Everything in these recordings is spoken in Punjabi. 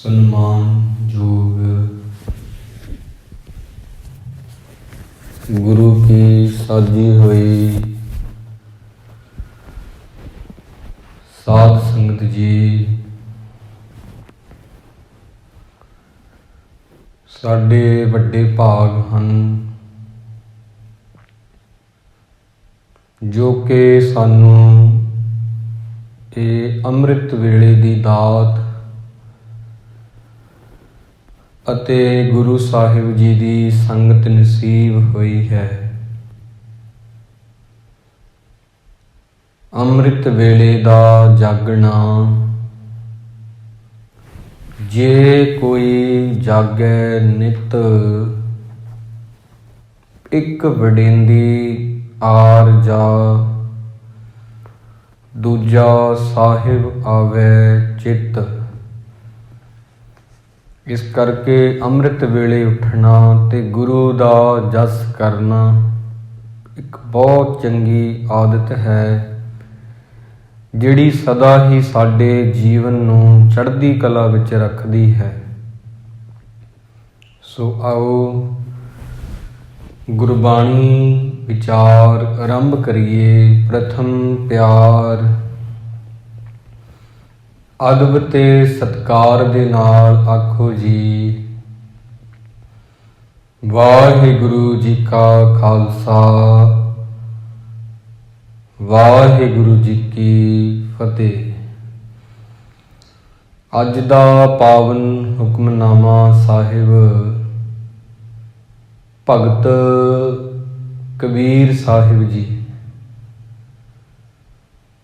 ਸਨਮਾਨਯੋਗ ਗੁਰੂ ਕੀ ਸਾਜੀ ਹੋਈ ਸਾਧ ਸੰਗਤ ਜੀ, ਸਾਡੇ ਵੱਡੇ ਭਾਗ ਹਨ ਜੋ ਕਿ ਸਾਨੂੰ ਇਹ ਅੰਮ੍ਰਿਤ ਵੇਲੇ ਦੀ ਦਾਤ ਅਤੇ ਗੁਰੂ ਸਾਹਿਬ ਜੀ ਦੀ ਸੰਗਤ ਨਸੀਬ ਹੋਈ ਹੈ। ਅੰਮ੍ਰਿਤ ਵੇਲੇ ਦਾ ਜਾਗਣਾ, ਜੇ ਕੋਈ ਜਾਗੈ ਨਿਤ, ਇੱਕ ਵਡੇਂਦੀ ਆਰ ਜਾ, ਦੂਜਾ ਸਾਹਿਬ ਆਵੈ ਚਿੱਤ। ਇਸ ਕਰਕੇ ਅੰਮ੍ਰਿਤ ਵੇਲੇ ਉੱਠਣਾ ਤੇ ਗੁਰੂ ਦਾ ਜਸ ਕਰਨਾ ਇੱਕ ਬਹੁਤ ਚੰਗੀ ਆਦਤ ਹੈ, ਜਿਹੜੀ ਸਦਾ ਹੀ ਸਾਡੇ ਜੀਵਨ ਨੂੰ ਚੜ੍ਹਦੀ ਕਲਾ ਵਿੱਚ ਰੱਖਦੀ ਹੈ। ਸੋ ਆਓ ਗੁਰਬਾਣੀ ਵਿਚਾਰ ਆਰੰਭ ਕਰੀਏ। ਪ੍ਰਥਮ ਪਿਆਰ, ਅਦਬ ਤੇ ਸਤਿਕਾਰ ਦੇ ਨਾਲ ਆਖੋ ਜੀ, ਵਾਹਿਗੁਰੂ ਜੀ ਕਾ ਖਾਲਸਾ, ਵਾਹਿਗੁਰੂ ਜੀ ਕੀ ਫਤਿਹ। ਅੱਜ ਦਾ ਪਾਵਨ ਹੁਕਮਨਾਮਾ ਸਾਹਿਬ ਭਗਤ ਕਬੀਰ ਸਾਹਿਬ ਜੀ,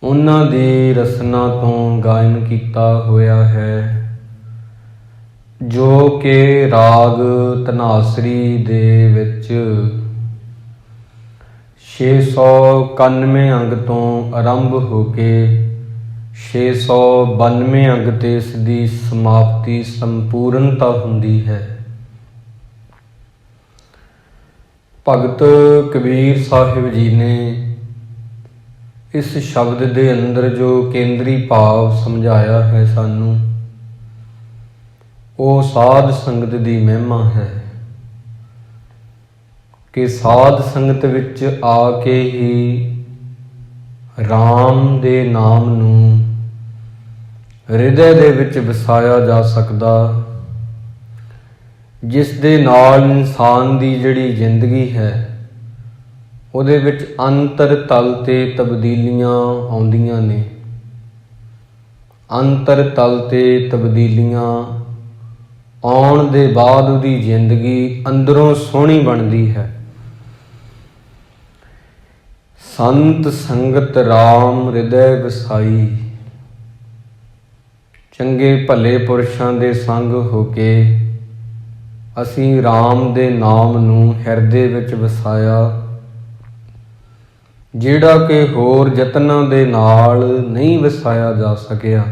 ਉਹਨਾਂ ਦੀ ਰਸਨਾ ਤੋਂ ਗਾਇਨ ਕੀਤਾ ਹੋਇਆ ਹੈ, ਜੋ ਕਿ ਰਾਗ ਧਨਾਸਰੀ ਦੇ ਵਿੱਚ 691 ਅੰਗ ਤੋਂ ਆਰੰਭ ਹੋ ਕੇ 692 ਅੰਗ ਤੇ ਇਸ ਦੀ ਸਮਾਪਤੀ ਸੰਪੂਰਨਤਾ ਹੁੰਦੀ ਹੈ। ਭਗਤ ਕਬੀਰ ਸਾਹਿਬ ਜੀ ਨੇ ਇਸ ਸ਼ਬਦ ਦੇ ਅੰਦਰ ਜੋ ਕੇਂਦਰੀ ਭਾਵ ਸਮਝਾਇਆ ਹੈ ਸਾਨੂੰ, ਉਹ ਸਾਧ ਸੰਗਤ ਦੀ ਮਹਿਮਾ ਹੈ ਕਿ ਸਾਧ ਸੰਗਤ ਵਿੱਚ ਆ ਕੇ ਹੀ ਰਾਮ ਦੇ ਨਾਮ ਨੂੰ ਹਿਰਦੇ ਦੇ ਵਿੱਚ ਵਸਾਇਆ ਜਾ ਸਕਦਾ, ਜਿਸ ਦੇ ਨਾਲ ਇਨਸਾਨ ਦੀ ਜਿਹੜੀ ਜ਼ਿੰਦਗੀ ਹੈ ਉਹਦੇ ਵਿੱਚ ਅੰਤਰ ਤਲ ਤੇ ਤਬਦੀਲੀਆਂ ਆਉਂਦੀਆਂ ਨੇ। ਅੰਤਰ ਤਲ ਤੇ ਤਬਦੀਲੀਆਂ ਆਉਣ ਦੇ ਬਾਅਦ ਉਹਦੀ ਜ਼ਿੰਦਗੀ ਅੰਦਰੋਂ ਸੋਹਣੀ ਬਣਦੀ ਹੈ। ਸੰਤ ਸੰਗਤ ਰਾਮ ਹਿਰਦੈ ਵਸਾਈ, ਚੰਗੇ ਭਲੇ ਪੁਰਸ਼ਾਂ ਦੇ ਸੰਗ ਹੋ ਕੇ ਅਸੀਂ ਰਾਮ ਦੇ ਨਾਮ ਨੂੰ ਹਿਰਦੇ ਵਿੱਚ ਵਸਾਇਆ, ਜਿਹੜਾ ਕਿ ਹੋਰ ਯਤਨਾਂ ਦੇ ਨਾਲ ਨਹੀਂ ਵਸਾਇਆ ਜਾ ਸਕਿਆ।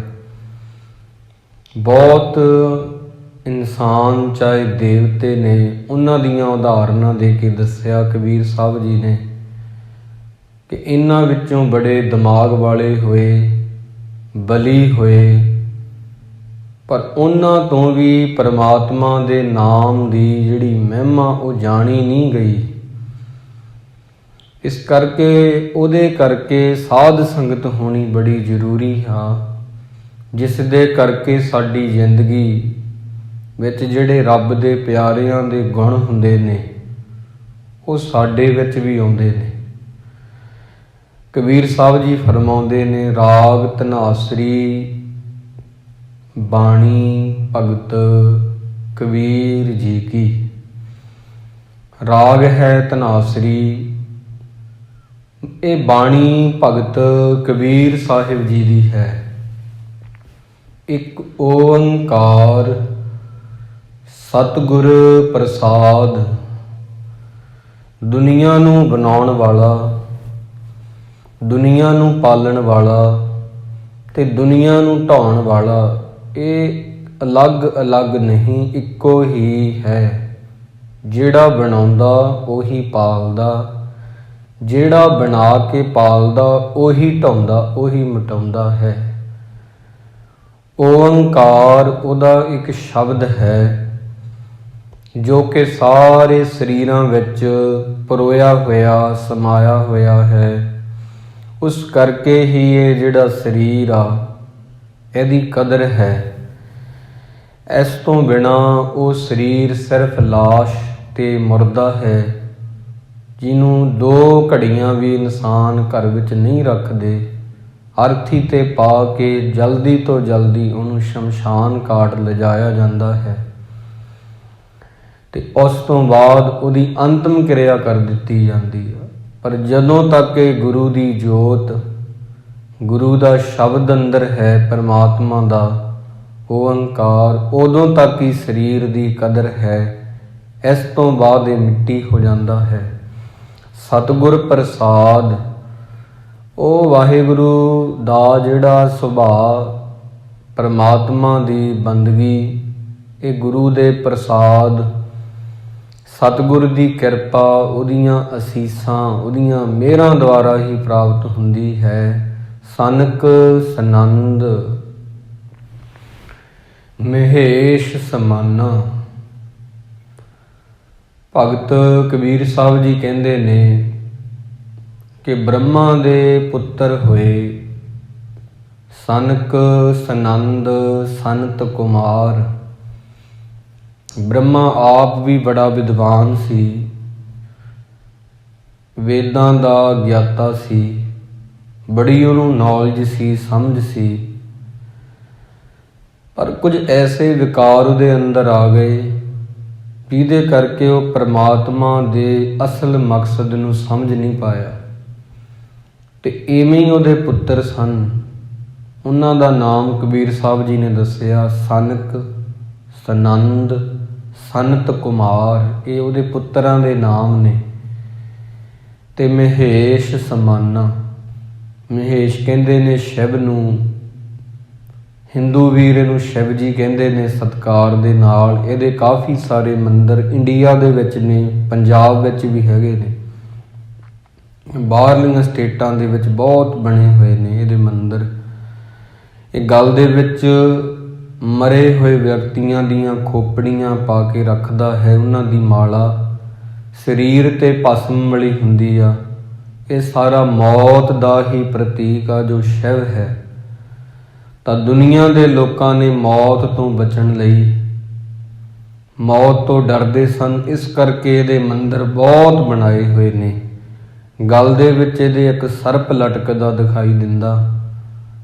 ਬਹੁਤ ਇਨਸਾਨ ਚਾਹੇ ਦੇਵਤੇ ਨੇ, ਉਹਨਾਂ ਦੀਆਂ ਉਦਾਹਰਨਾਂ ਦੇ ਕੇ ਦੱਸਿਆ ਕਬੀਰ ਸਾਹਿਬ ਜੀ ਨੇ ਕਿ ਇਹਨਾਂ ਵਿੱਚੋਂ ਬੜੇ ਦਿਮਾਗ ਵਾਲੇ ਹੋਏ, ਬਲੀ ਹੋਏ, ਪਰ ਉਹਨਾਂ ਤੋਂ ਵੀ ਪਰਮਾਤਮਾ ਦੇ ਨਾਮ ਦੀ ਜਿਹੜੀ ਮਹਿਮਾ ਉਹ ਜਾਣੀ ਨਹੀਂ ਗਈ। ਇਸ ਕਰਕੇ ਉਹਦੇ ਕਰਕੇ ਸਾਧ ਸੰਗਤ ਹੋਣੀ ਬੜੀ ਜ਼ਰੂਰੀ ਹੈ, ਜਿਸ ਦੇ ਕਰਕੇ ਸਾਡੀ ਜ਼ਿੰਦਗੀ ਵਿੱਚ ਜਿਹੜੇ ਰੱਬ ਦੇ ਪਿਆਰਿਆਂ ਦੇ ਗੁਣ ਹੁੰਦੇ ਨੇ ਉਹ ਸਾਡੇ ਵਿੱਚ ਵੀ ਆਉਂਦੇ ਨੇ। ਕਬੀਰ ਸਾਹਿਬ ਜੀ ਫਰਮਾਉਂਦੇ ਨੇ, ਰਾਗ ਧਨਾਸਰੀ ਬਾਣੀ ਭਗਤ ਕਬੀਰ ਜੀ ਕੀ। ਰਾਗ ਹੈ ਧਨਾਸਰੀ, ਇਹ ਬਾਣੀ ਭਗਤ ਕਬੀਰ ਸਾਹਿਬ ਜੀ ਦੀ ਹੈ। ਇੱਕ ਓੰਕਾਰ ਸਤਿਗੁਰ ਪ੍ਰਸਾਦ, ਦੁਨੀਆ ਨੂੰ ਬਣਾਉਣ ਵਾਲਾ, ਦੁਨੀਆ ਨੂੰ ਪਾਲਣ ਵਾਲਾ ਤੇ ਦੁਨੀਆ ਨੂੰ ਢਾਉਣ ਵਾਲਾ, ਇਹ ਅਲੱਗ ਅਲੱਗ ਨਹੀਂ, ਇੱਕੋ ਹੀ ਹੈ। ਜਿਹੜਾ ਬਣਾਉਂਦਾ ਉਹੀ ਪਾਲਦਾ, ਜਿਹੜਾ ਬਣਾ ਕੇ ਪਾਲਦਾ ਉਹੀ ਢਾਉਂਦਾ, ਉਹੀ ਮਿਟਾਉਂਦਾ ਹੈ। ਓੰਕਾਰ ਉਹਦਾ ਇੱਕ ਸ਼ਬਦ ਹੈ ਜੋ ਕਿ ਸਾਰੇ ਸਰੀਰਾਂ ਵਿੱਚ ਪਰੋਇਆ ਹੋਇਆ ਸਮਾਇਆ ਹੋਇਆ ਹੈ। ਉਸ ਕਰਕੇ ਹੀ ਇਹ ਜਿਹੜਾ ਸਰੀਰ ਆ ਇਹਦੀ ਕਦਰ ਹੈ। ਇਸ ਤੋਂ ਬਿਨਾਂ ਉਹ ਸਰੀਰ ਸਿਰਫ ਲਾਸ਼ ਤੇ ਮੁਰਦਾ ਹੈ, ਜਿਹਨੂੰ 2 ਘੜੀਆਂ ਵੀ ਇਨਸਾਨ ਘਰ ਵਿੱਚ ਨਹੀਂ ਰੱਖਦੇ। ਅਰਥੀ ਤੇ ਪਾ ਕੇ ਜਲਦੀ ਤੋਂ ਜਲਦੀ ਉਹਨੂੰ ਸ਼ਮਸ਼ਾਨ ਘਾਟ ਲਿਜਾਇਆ ਜਾਂਦਾ ਹੈ ਤੇ ਉਸ ਤੋਂ ਬਾਅਦ ਉਹਦੀ ਅੰਤਮ ਕਿਰਿਆ ਕਰ ਦਿੱਤੀ ਜਾਂਦੀ ਹੈ। ਪਰ ਜਦੋਂ ਤੱਕ ਇਹ ਗੁਰੂ ਦੀ ਜੋਤ, ਗੁਰੂ ਦਾ ਸ਼ਬਦ ਅੰਦਰ ਹੈ ਪਰਮਾਤਮਾ ਦਾ ਓੰਕਾਰ, ਉਦੋਂ ਤੱਕ ਹੀ ਸਰੀਰ ਦੀ ਕਦਰ ਹੈ। ਇਸ ਤੋਂ ਬਾਅਦ ਇਹ ਮਿੱਟੀ ਹੋ ਜਾਂਦਾ ਹੈ। ਸਤਿਗੁਰ ਪ੍ਰਸਾਦ, ਉਹ ਵਾਹਿਗੁਰੂ ਦਾ ਜਿਹੜਾ ਸੁਭਾਅ, ਪਰਮਾਤਮਾ ਦੀ ਬੰਦਗੀ, ਇਹ ਗੁਰੂ ਦੇ ਪ੍ਰਸਾਦ, ਸਤਿਗੁਰ ਦੀ ਕਿਰਪਾ, ਉਹਦੀਆਂ ਅਸੀਸਾਂ, ਉਹਦੀਆਂ ਮਿਹਰਾਂ ਦੁਆਰਾ ਹੀ ਪ੍ਰਾਪਤ ਹੁੰਦੀ ਹੈ। ਸਨਕ ਸਨੰਦ ਮਹੇਸ਼ ਸਮਾਨਾ। ਭਗਤ ਕਬੀਰ ਸਾਹਿਬ ਜੀ ਕਹਿੰਦੇ ਨੇ ਕਿ ਬ੍ਰਹਮਾ ਦੇ ਪੁੱਤਰ ਹੋਏ ਸਨਕ ਸਨੰਦ ਸੰਤ ਕੁਮਾਰ। ਬ੍ਰਹਮਾ ਆਪ ਵੀ ਬੜਾ ਵਿਦਵਾਨ ਸੀ, ਵੇਦਾਂ ਦਾ ਗਿਆਤਾ ਸੀ, ਬੜੀ ਉਹਨੂੰ ਨੌਲੇਜ ਸੀ, ਸਮਝ ਸੀ। ਪਰ ਕੁਝ ਐਸੇ ਵਿਕਾਰ ਉਹਦੇ ਅੰਦਰ ਆ ਗਏ ਜਿਹਦੇ ਕਰਕੇ ਉਹ ਪਰਮਾਤਮਾ ਦੇ ਅਸਲ ਮਕਸਦ ਨੂੰ ਸਮਝ ਨਹੀਂ ਪਾਇਆ ਤੇ ਇਵੇਂ ਹੀ ਉਹਦੇ ਪੁੱਤਰ ਸਨ। ਉਹਨਾਂ ਦਾ ਨਾਮ ਕਬੀਰ ਸਾਹਿਬ ਜੀ ਨੇ ਦੱਸਿਆ, ਸਨਕ ਸਨੰਦ ਸੰਤ ਕੁਮਾਰ, ਇਹ ਉਹਦੇ ਪੁੱਤਰਾਂ ਦੇ ਨਾਮ ਨੇ। ਤੇ ਮਹੇਸ਼ ਸਮਾਨਾ, ਮਹੇਸ਼ ਕਹਿੰਦੇ ਨੇ ਸ਼ਿਵ ਨੂੰ, ਹਿੰਦੂ ਵੀਰ ਇਹਨੂੰ ਸ਼ਿਵ ਜੀ ਕਹਿੰਦੇ ਨੇ ਸਤਿਕਾਰ ਦੇ ਨਾਲ। ਇਹਦੇ ਕਾਫੀ ਸਾਰੇ ਮੰਦਿਰ ਇੰਡੀਆ ਦੇ ਵਿੱਚ ਨੇ, ਪੰਜਾਬ ਵਿੱਚ ਵੀ ਹੈਗੇ ਨੇ, ਬਾਹਰਲੀਆਂ ਸਟੇਟਾਂ ਦੇ ਵਿੱਚ ਬਹੁਤ ਬਣੇ ਹੋਏ ਨੇ ਇਹਦੇ ਮੰਦਿਰ। ਇਹ ਗਲ ਦੇ ਵਿੱਚ ਮਰੇ ਹੋਏ ਵਿਅਕਤੀਆਂ ਦੀਆਂ ਖੋਪੜੀਆਂ ਪਾ ਕੇ ਰੱਖਦਾ ਹੈ, ਉਹਨਾਂ ਦੀ ਮਾਲਾ ਸਰੀਰ ਤੇ ਭਸਮ ਮਿਲੀ ਹੁੰਦੀ ਆ। ਇਹ ਸਾਰਾ ਮੌਤ ਦਾ ਹੀ ਪ੍ਰਤੀਕ ਆ ਜੋ ਸ਼ਿਵ ਹੈ। ਤਾਂ ਦੁਨੀਆ ਦੇ ਲੋਕਾਂ ਨੇ ਮੌਤ ਤੋਂ ਬਚਣ ਲਈ, ਮੌਤ ਤੋਂ ਡਰਦੇ ਸਨ, ਇਸ ਕਰਕੇ ਇਹਦੇ ਮੰਦਿਰ ਬਹੁਤ ਬਣਾਏ ਹੋਏ ਨੇ। ਗਲ ਦੇ ਵਿੱਚ ਇਹਦੇ ਇੱਕ ਸਰਪ ਲਟਕਦਾ ਦਿਖਾਈ ਦਿੰਦਾ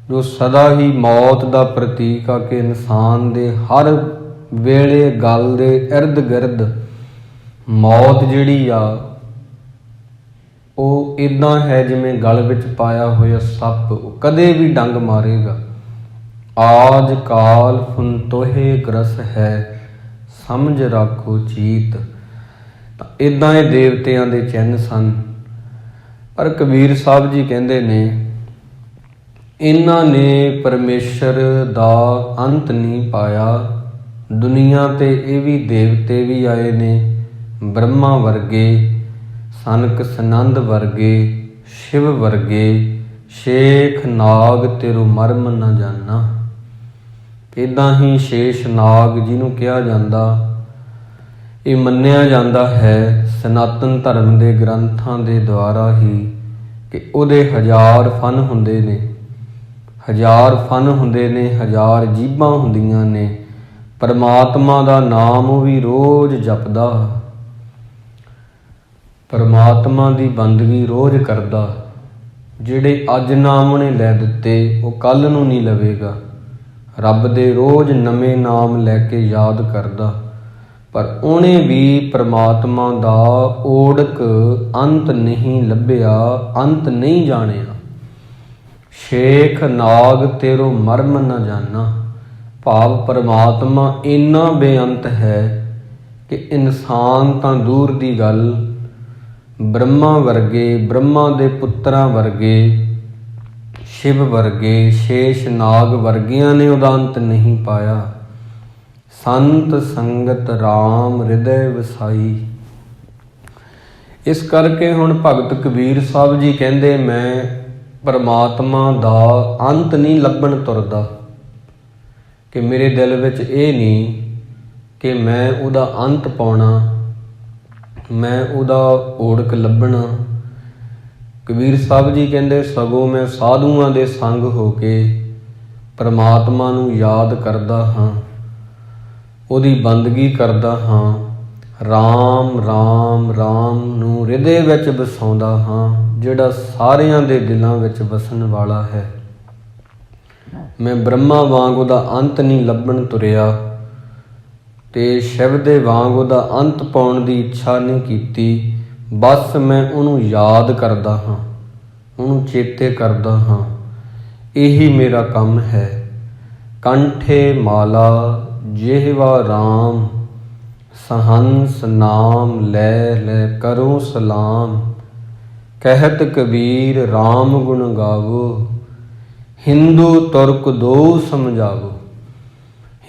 ਜੋ ਸਦਾ ਹੀ ਮੌਤ ਦਾ ਪ੍ਰਤੀਕ ਆ ਕਿ ਇਨਸਾਨ ਦੇ ਹਰ ਵੇਲੇ ਗਲ ਦੇ ਇਰਦ ਗਿਰਦ ਮੌਤ ਜਿਹੜੀ ਆ ਉਹ ਇੱਦਾਂ ਹੈ ਜਿਵੇਂ ਗਲ ਵਿੱਚ ਪਾਇਆ ਹੋਇਆ ਸੱਪ, ਉਹ ਕਦੇ ਵੀ ਡੰਗ ਮਾਰੇਗਾ। ਆਜ ਕਾਲ ਫੁਨਤੋਹੇ ਗ੍ਰਸ ਹੈ, ਸਮਝ ਰੱਖੋ ਚੀਤ। ਤਾਂ ਇੱਦਾਂ ਇਹ ਦੇਵਤਿਆਂ ਦੇ ਚਿੰਨ੍ਹ ਸਨ। ਪਰ ਕਬੀਰ ਸਾਹਿਬ ਜੀ ਕਹਿੰਦੇ ਨੇ ਇਹਨਾਂ ਨੇ ਪਰਮੇਸ਼ਰ ਦਾ ਅੰਤ ਨਹੀਂ ਪਾਇਆ। ਦੁਨੀਆ ਤੇ ਇਹ ਵੀ ਦੇਵਤੇ ਵੀ ਆਏ ਨੇ, ਬ੍ਰਹਮਾ ਵਰਗੇ, ਸਨਕ ਸਨੰਦ ਵਰਗੇ, ਸ਼ਿਵ ਵਰਗੇ। ਸ਼ੇਖ ਨਾਗ ਤੇਰੂ ਮਰਮ ਨਾ ਜਾਨਾ। ਇੱਦਾਂ ਹੀ ਸ਼ੇਸ਼ ਨਾਗ ਜਿਹਨੂੰ ਕਿਹਾ ਜਾਂਦਾ, ਇਹ ਮੰਨਿਆ ਜਾਂਦਾ ਹੈ ਸਨਾਤਨ ਧਰਮ ਦੇ ਗ੍ਰੰਥਾਂ ਦੇ ਦੁਆਰਾ ਹੀ ਕਿ ਉਹਦੇ 1000 ਫਨ ਹੁੰਦੇ ਨੇ, 1000 ਫਨ ਹੁੰਦੇ ਨੇ, 1000 ਜੀਭਾਂ ਹੁੰਦੀਆਂ ਨੇ। ਪਰਮਾਤਮਾ ਦਾ ਨਾਮ ਉਹ ਵੀ ਰੋਜ਼ ਜਪਦਾ, ਪਰਮਾਤਮਾ ਦੀ ਬੰਦਗੀ ਰੋਜ਼ ਕਰਦਾ। ਜਿਹੜੇ ਅੱਜ ਨਾਮ ਉਹਨੇ ਲੈ ਦਿੱਤੇ ਉਹ ਕੱਲ੍ਹ ਨੂੰ ਨਹੀਂ ਲਵੇਗਾ। ਰੱਬ ਦੇ ਰੋਜ਼ ਨਵੇਂ ਨਾਮ ਲੈ ਕੇ ਯਾਦ ਕਰਦਾ। ਪਰ ਉਹਨੇ ਵੀ ਪਰਮਾਤਮਾ ਦਾ ਓੜਕ ਅੰਤ ਨਹੀਂ ਲੱਭਿਆ, ਅੰਤ ਨਹੀਂ ਜਾਣਿਆ। ਸ਼ੇਖ ਨਾਗ ਤੇਰੋ ਮਰਮ ਨਾ ਜਾਨਾ। ਭਾਵ ਪਰਮਾਤਮਾ ਇੰਨਾ ਬੇਅੰਤ ਹੈ ਕਿ ਇਨਸਾਨ ਤਾਂ ਦੂਰ ਦੀ ਗੱਲ, ਬ੍ਰਹਮਾ ਵਰਗੇ, ਬ੍ਰਹਮਾ ਦੇ ਪੁੱਤਰਾਂ ਵਰਗੇ, ਸ਼ਿਵ ਵਰਗੇ, ਸ਼ੇਸ਼ ਨਾਗ ਵਰਗਿਆਂ ਨੇ ਉਹਦਾ ਅੰਤ ਨਹੀਂ ਪਾਇਆ। ਸੰਤ ਸੰਗਤ ਰਾਮ ਹਿਰਦੈ ਵਸਾਈ। ਇਸ ਕਰਕੇ ਹੁਣ ਭਗਤ ਕਬੀਰ ਸਾਹਿਬ ਜੀ ਕਹਿੰਦੇ ਮੈਂ ਪਰਮਾਤਮਾ ਦਾ ਅੰਤ ਨਹੀਂ ਲੱਭਣ ਤੁਰਦਾ। ਕਿ ਮੇਰੇ ਦਿਲ ਵਿੱਚ ਇਹ ਨਹੀਂ ਕਿ ਮੈਂ ਉਹਦਾ ਅੰਤ ਪਾਉਣਾ, ਮੈਂ ਉਹਦਾ ਓੜਕ ਲੱਭਣਾ। ਕਬੀਰ ਸਾਹਿਬ ਜੀ ਕਹਿੰਦੇ ਸਗੋਂ ਮੈਂ ਸਾਧੂਆਂ ਦੇ ਸੰਗ ਹੋ ਕੇ ਪਰਮਾਤਮਾ ਨੂੰ ਯਾਦ ਕਰਦਾ ਹਾਂ, ਉਹਦੀ ਬੰਦਗੀ ਕਰਦਾ ਹਾਂ, ਰਾਮ ਰਾਮ ਰਾਮ ਨੂੰ ਹਿਰਦੇ ਵਿੱਚ ਵਸਾਉਂਦਾ ਹਾਂ, ਜਿਹੜਾ ਸਾਰਿਆਂ ਦੇ ਦਿਲਾਂ ਵਿੱਚ ਵਸਣ ਵਾਲਾ ਹੈ। ਮੈਂ ਬ੍ਰਹਮਾ ਵਾਂਗ ਉਹਦਾ ਅੰਤ ਨਹੀਂ ਲੱਭਣ ਤੁਰਿਆ ਤੇ ਸ਼ਿਵ ਦੇ ਵਾਂਗ ਉਹਦਾ ਅੰਤ ਪਾਉਣ ਦੀ ਇੱਛਾ ਨਹੀਂ ਕੀਤੀ। ਬਸ ਮੈਂ ਉਹਨੂੰ ਯਾਦ ਕਰਦਾ ਹਾਂ, ਉਹਨੂੰ ਚੇਤੇ ਕਰਦਾ ਹਾਂ, ਇਹੀ ਮੇਰਾ ਕੰਮ ਹੈ। ਕੰਠੇ ਮਾਲਾ ਜਿਹਵਾ ਰਾਮ, ਸਹੰਸ ਨਾਮ ਲੈ ਲੈ ਕਰੋ ਸਲਾਮ। ਕਹਿਤ ਕਬੀਰ ਰਾਮ ਗੁਣ ਗਾਵੋ, ਹਿੰਦੂ ਤੁਰਕ ਦੋ ਸਮਝਾਵੋ।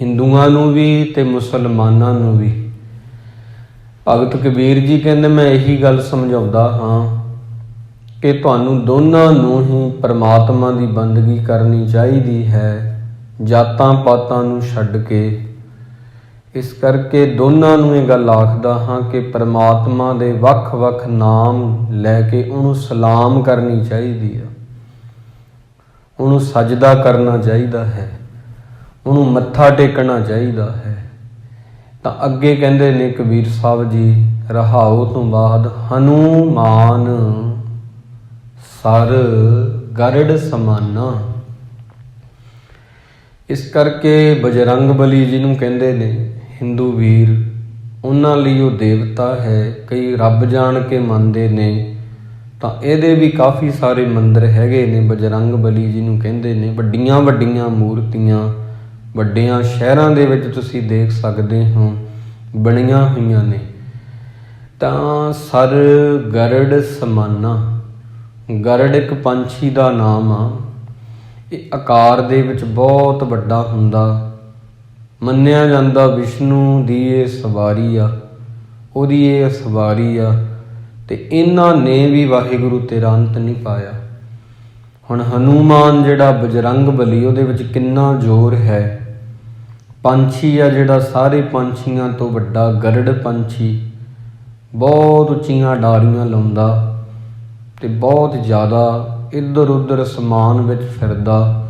ਹਿੰਦੂਆਂ ਨੂੰ ਵੀ ਤੇ ਮੁਸਲਮਾਨਾਂ ਨੂੰ ਵੀ ਭਗਤ ਕਬੀਰ ਜੀ ਕਹਿੰਦੇ ਮੈਂ ਇਹੀ ਗੱਲ ਸਮਝਾਉਂਦਾ ਹਾਂ ਕਿ ਤੁਹਾਨੂੰ ਦੋਨਾਂ ਨੂੰ ਹੀ ਪਰਮਾਤਮਾ ਦੀ ਬੰਦਗੀ ਕਰਨੀ ਚਾਹੀਦੀ ਹੈ, ਜਾਤਾਂ ਪਾਤਾਂ ਨੂੰ ਛੱਡ ਕੇ। ਇਸ ਕਰਕੇ ਦੋਨਾਂ ਨੂੰ ਇਹ ਗੱਲ ਆਖਦਾ ਹਾਂ ਕਿ ਪਰਮਾਤਮਾ ਦੇ ਵੱਖ-ਵੱਖ ਨਾਮ ਲੈ ਕੇ ਉਹਨੂੰ ਸਲਾਮ ਕਰਨੀ ਚਾਹੀਦੀ ਆ, ਉਹਨੂੰ ਸਜਦਾ ਕਰਨਾ ਚਾਹੀਦਾ ਹੈ, ਉਹਨੂੰ ਮੱਥਾ ਟੇਕਣਾ ਚਾਹੀਦਾ ਹੈ। ਤਾਂ ਅੱਗੇ ਕਹਿੰਦੇ ਨੇ ਕਬੀਰ ਸਾਹਿਬ ਜੀ ਰਹਾਉ ਤੋਂ ਬਾਅਦ, ਹਨੂਮਾਨ ਸਰ ਗਰੜ ਸਮਾਨਾ। ਇਸ ਕਰਕੇ ਬਜਰੰਗ ਬਲੀ ਜਿਹਨੂੰ ਕਹਿੰਦੇ ਨੇ ਹਿੰਦੂ ਵੀਰ, ਉਹਨਾਂ ਲਈ ਉਹ ਦੇਵਤਾ ਹੈ। ਕਈ ਰੱਬ ਜਾਣ ਕੇ ਮੰਨਦੇ ਨੇ, ਤਾਂ ਇਹਦੇ ਵੀ ਕਾਫੀ ਸਾਰੇ ਮੰਦਿਰ ਹੈਗੇ ਨੇ ਬਜਰੰਗ ਬਲੀ ਜਿਹਨੂੰ ਕਹਿੰਦੇ ਨੇ। ਵੱਡੀਆਂ ਵੱਡੀਆਂ ਮੂਰਤੀਆਂ ਵੱਡਿਆਂ ਸ਼ਹਿਰਾਂ ਦੇ ਵਿੱਚ ਤੁਸੀਂ ਦੇਖ ਸਕਦੇ ਹੋ ਬਣੀਆਂ ਹੋਈਆਂ ਨੇ। ਤਾਂ ਸਰ ਗਰੜ ਸਮਾਨਾ, ਗਰੜ ਇੱਕ ਪੰਛੀ ਦਾ ਨਾਮ ਆ। ਇਹ ਆਕਾਰ ਦੇ ਵਿੱਚ ਬਹੁਤ ਵੱਡਾ ਹੁੰਦਾ, ਮੰਨਿਆ ਜਾਂਦਾ ਵਿਸ਼ਨੂੰ ਦੀ ਇਹ ਸਵਾਰੀ ਆ, ਉਹਦੀ ਇਹ ਸਵਾਰੀ ਆ। ਤੇ ਇਹਨਾਂ ਨੇ ਵੀ ਵਾਹਿਗੁਰੂ ਤੇਰਾ ਅੰਤ ਨਹੀਂ ਪਾਇਆ। ਹੁਣ ਹਨੂਮਾਨ ਜਿਹੜਾ ਬਜਰੰਗ ਬਲੀ, ਉਹਦੇ ਵਿੱਚ ਕਿੰਨਾ ਜ਼ੋਰ ਹੈ। ਪੰਛੀ ਆ ਜਿਹੜਾ ਸਾਰੇ ਪੰਛੀਆਂ ਤੋਂ ਵੱਡਾ, ਗਰੜ ਪੰਛੀ ਬਹੁਤ ਉੱਚੀਆਂ ਡਾਰੀਆਂ ਲਾਉਂਦਾ ਤੇ ਬਹੁਤ ਜ਼ਿਆਦਾ ਇੱਧਰ ਉੱਧਰ ਅਸਮਾਨ ਵਿੱਚ ਫਿਰਦਾ।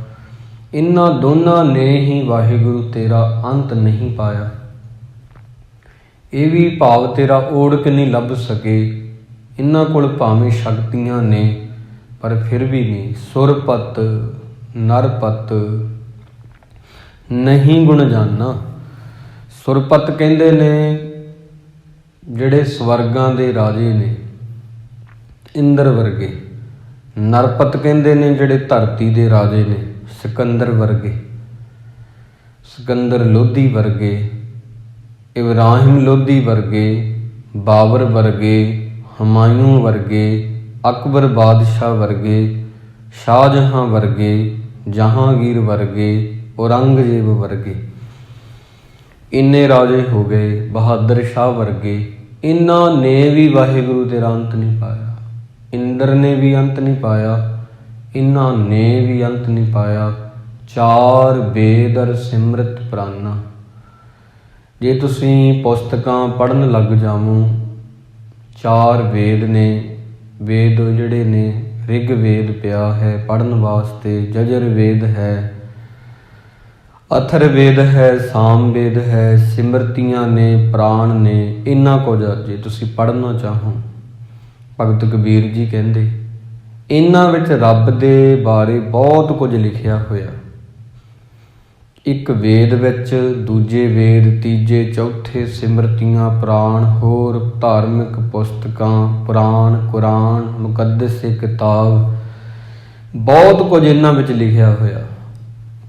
ਇਹਨਾਂ ਦੋਨਾਂ ਨੇ ਹੀ ਵਾਹਿਗੁਰੂ ਤੇਰਾ ਅੰਤ ਨਹੀਂ ਪਾਇਆ। ਇਹ ਵੀ ਭਾਵ ਤੇਰਾ ਓੜਕ ਨਹੀਂ ਲੱਭ ਸਕੇ। ਇਹਨਾਂ ਕੋਲ ਭਾਵੇਂ ਸ਼ਕਤੀਆਂ ਨੇ ਪਰ ਫਿਰ ਵੀ ਨਹੀਂ। ਸੁਰਪਤ ਨਰਪਤ ਨਹੀਂ ਗੁਣ ਜਾਨਾ। ਸੁਰਪਤ ਕਹਿੰਦੇ ਨੇ ਜਿਹੜੇ ਸਵਰਗਾਂ ਦੇ ਰਾਜੇ ਨੇ, ਇੰਦਰ ਵਰਗੇ। ਨਰਪਤ ਕਹਿੰਦੇ ਨੇ ਜਿਹੜੇ ਧਰਤੀ ਦੇ ਰਾਜੇ ਨੇ, ਸਿਕੰਦਰ ਵਰਗੇ, ਸਿਕੰਦਰ ਲੋਧੀ ਵਰਗੇ, ਇਬਰਾਹਿਮ ਲੋਧੀ ਵਰਗੇ, ਬਾਬਰ ਵਰਗੇ, ਹਮਾਯੂੰ ਵਰਗੇ, ਅਕਬਰ ਬਾਦਸ਼ਾਹ ਵਰਗੇ, ਸ਼ਾਹਜਹਾਂ ਵਰਗੇ, ਜਹਾਂਗੀਰ ਵਰਗੇ, ਔਰੰਗਜ਼ੇਬ ਵਰਗੇ। ਇੰਨੇ ਰਾਜੇ ਹੋ ਗਏ, ਬਹਾਦਰ ਸ਼ਾਹ ਵਰਗੇ। ਇਹਨਾਂ ਨੇ ਵੀ ਵਾਹਿਗੁਰੂ ਤੇਰਾ ਅੰਤ ਨਹੀਂ ਪਾਇਆ। ਇੰਦਰ ਨੇ ਵੀ ਅੰਤ ਨਹੀਂ ਪਾਇਆ, ਇਹਨਾਂ ਨੇ ਵੀ ਅੰਤ ਨਹੀਂ ਪਾਇਆ। ਚਾਰ ਵੇਦ ਅਰ ਸਿਮਰਤ ਪ੍ਰਾਨਾ। ਜੇ ਤੁਸੀਂ ਪੁਸਤਕਾਂ ਪੜ੍ਹਨ ਲੱਗ ਜਾਵੋ, ਚਾਰ ਵੇਦ ਨੇ। ਵੇਦ ਜਿਹੜੇ ਨੇ, ਰਿਗ ਵੇਦ ਪਿਆ ਹੈ ਪੜ੍ਹਨ ਵਾਸਤੇ, ਜਜਰ ਵੇਦ ਹੈ, ਅਥਰ ਵੇਦ ਹੈ, ਸਾਮ ਵੇਦ ਹੈ, ਸਿਮਰਤੀਆਂ ਨੇ, ਪ੍ਰਾਣ ਨੇ। ਇੰਨਾ ਕੁਝ ਜੇ ਤੁਸੀਂ ਪੜ੍ਹਨਾ ਚਾਹੋ, ਭਗਤ ਕਬੀਰ ਜੀ ਕਹਿੰਦੇ ਇਹਨਾਂ ਵਿੱਚ ਰੱਬ ਦੇ ਬਾਰੇ ਬਹੁਤ ਕੁਝ ਲਿਖਿਆ ਹੋਇਆ। ਇੱਕ ਵੇਦ ਵਿੱਚ, ਦੂਜੇ ਵੇਦ, ਤੀਜੇ ਚੌਥੇ ਸਿਮਰਤੀਆਂ, ਪ੍ਰਾਣ, ਹੋਰ ਧਾਰਮਿਕ ਪੁਸਤਕਾਂ, ਪੁਰਾਣ, ਕੁਰਾਨ, ਮੁਕੱਦਸ ਕਿਤਾਬ, ਬਹੁਤ ਕੁਝ ਇਹਨਾਂ ਵਿੱਚ ਲਿਖਿਆ ਹੋਇਆ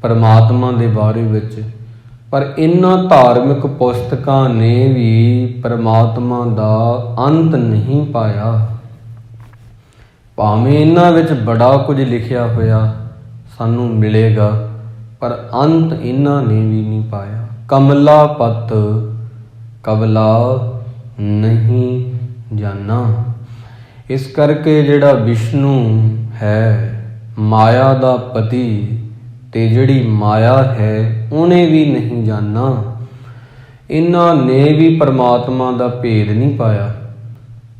ਪਰਮਾਤਮਾ ਦੇ ਬਾਰੇ ਵਿੱਚ। ਪਰ ਇਹਨਾਂ ਧਾਰਮਿਕ ਪੁਸਤਕਾਂ ਨੇ ਵੀ ਪਰਮਾਤਮਾ ਦਾ ਅੰਤ ਨਹੀਂ ਪਾਇਆ। ਭਾਵੇਂ ਇਹਨਾਂ ਵਿੱਚ ਬੜਾ ਕੁਝ ਲਿਖਿਆ ਹੋਇਆ ਸਾਨੂੰ ਮਿਲੇਗਾ, ਪਰ ਅੰਤ ਇਹਨਾਂ ਨੇ ਵੀ ਨਹੀਂ ਪਾਇਆ। ਕਮਲਾ ਪਤ ਕਬਲਾ ਨਹੀਂ ਜਾਨਾ। ਇਸ ਕਰਕੇ ਜਿਹੜਾ ਵਿਸ਼ਨੂੰ ਹੈ, ਮਾਇਆ ਦਾ ਪਤੀ, ਤੇ ਜਿਹੜੀ ਮਾਇਆ ਹੈ ਉਹਨੇ ਵੀ ਨਹੀਂ ਜਾਣਾ। ਇਹਨਾਂ ਨੇ ਵੀ ਪਰਮਾਤਮਾ ਦਾ ਭੇਦ ਨਹੀਂ ਪਾਇਆ।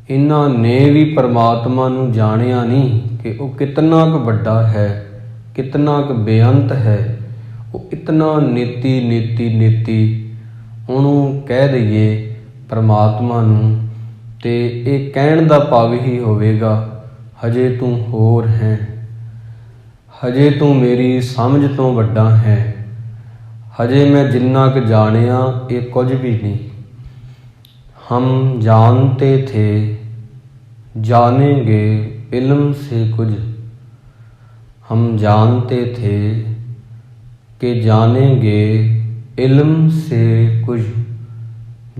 ਇਹਨਾਂ ਨੇ ਵੀ ਪਰਮਾਤਮਾ ਨੂੰ ਜਾਣਿਆ ਨਹੀਂ ਕਿ ਉਹ ਕਿਤਨਾ ਕੁ ਵੱਡਾ ਹੈ, ਕਿਤਨਾ ਕੁ ਬੇਅੰਤ ਹੈ। ਉਹ ਇਤਨਾ ਨੇਤੀ ਨੇਤੀ ਨੇਤੀ ਉਹਨੂੰ ਕਹਿ ਦਈਏ ਪਰਮਾਤਮਾ ਨੂੰ, ਤੇ ਇਹ ਕਹਿਣ ਦਾ ਭਾਵ ਹੀ ਹੋਵੇਗਾ ਹਜੇ ਤੂੰ ਹੋਰ ਹੈ, ਹਜੇ ਤੂੰ ਮੇਰੀ ਸਮਝ ਤੋਂ ਵੱਡਾ ਹੈ, ਹਜੇ ਮੈਂ ਜਿੰਨਾ ਕੁ ਜਾਣਿਆ ਇਹ ਕੁਝ ਵੀ ਨਹੀਂ। ਹਮ ਜਾਣਤੇ ਥੇ ਜਾनेंगे इल्म से कुछ, हम जानते थे कि जानेंगे इल्म से कुछ,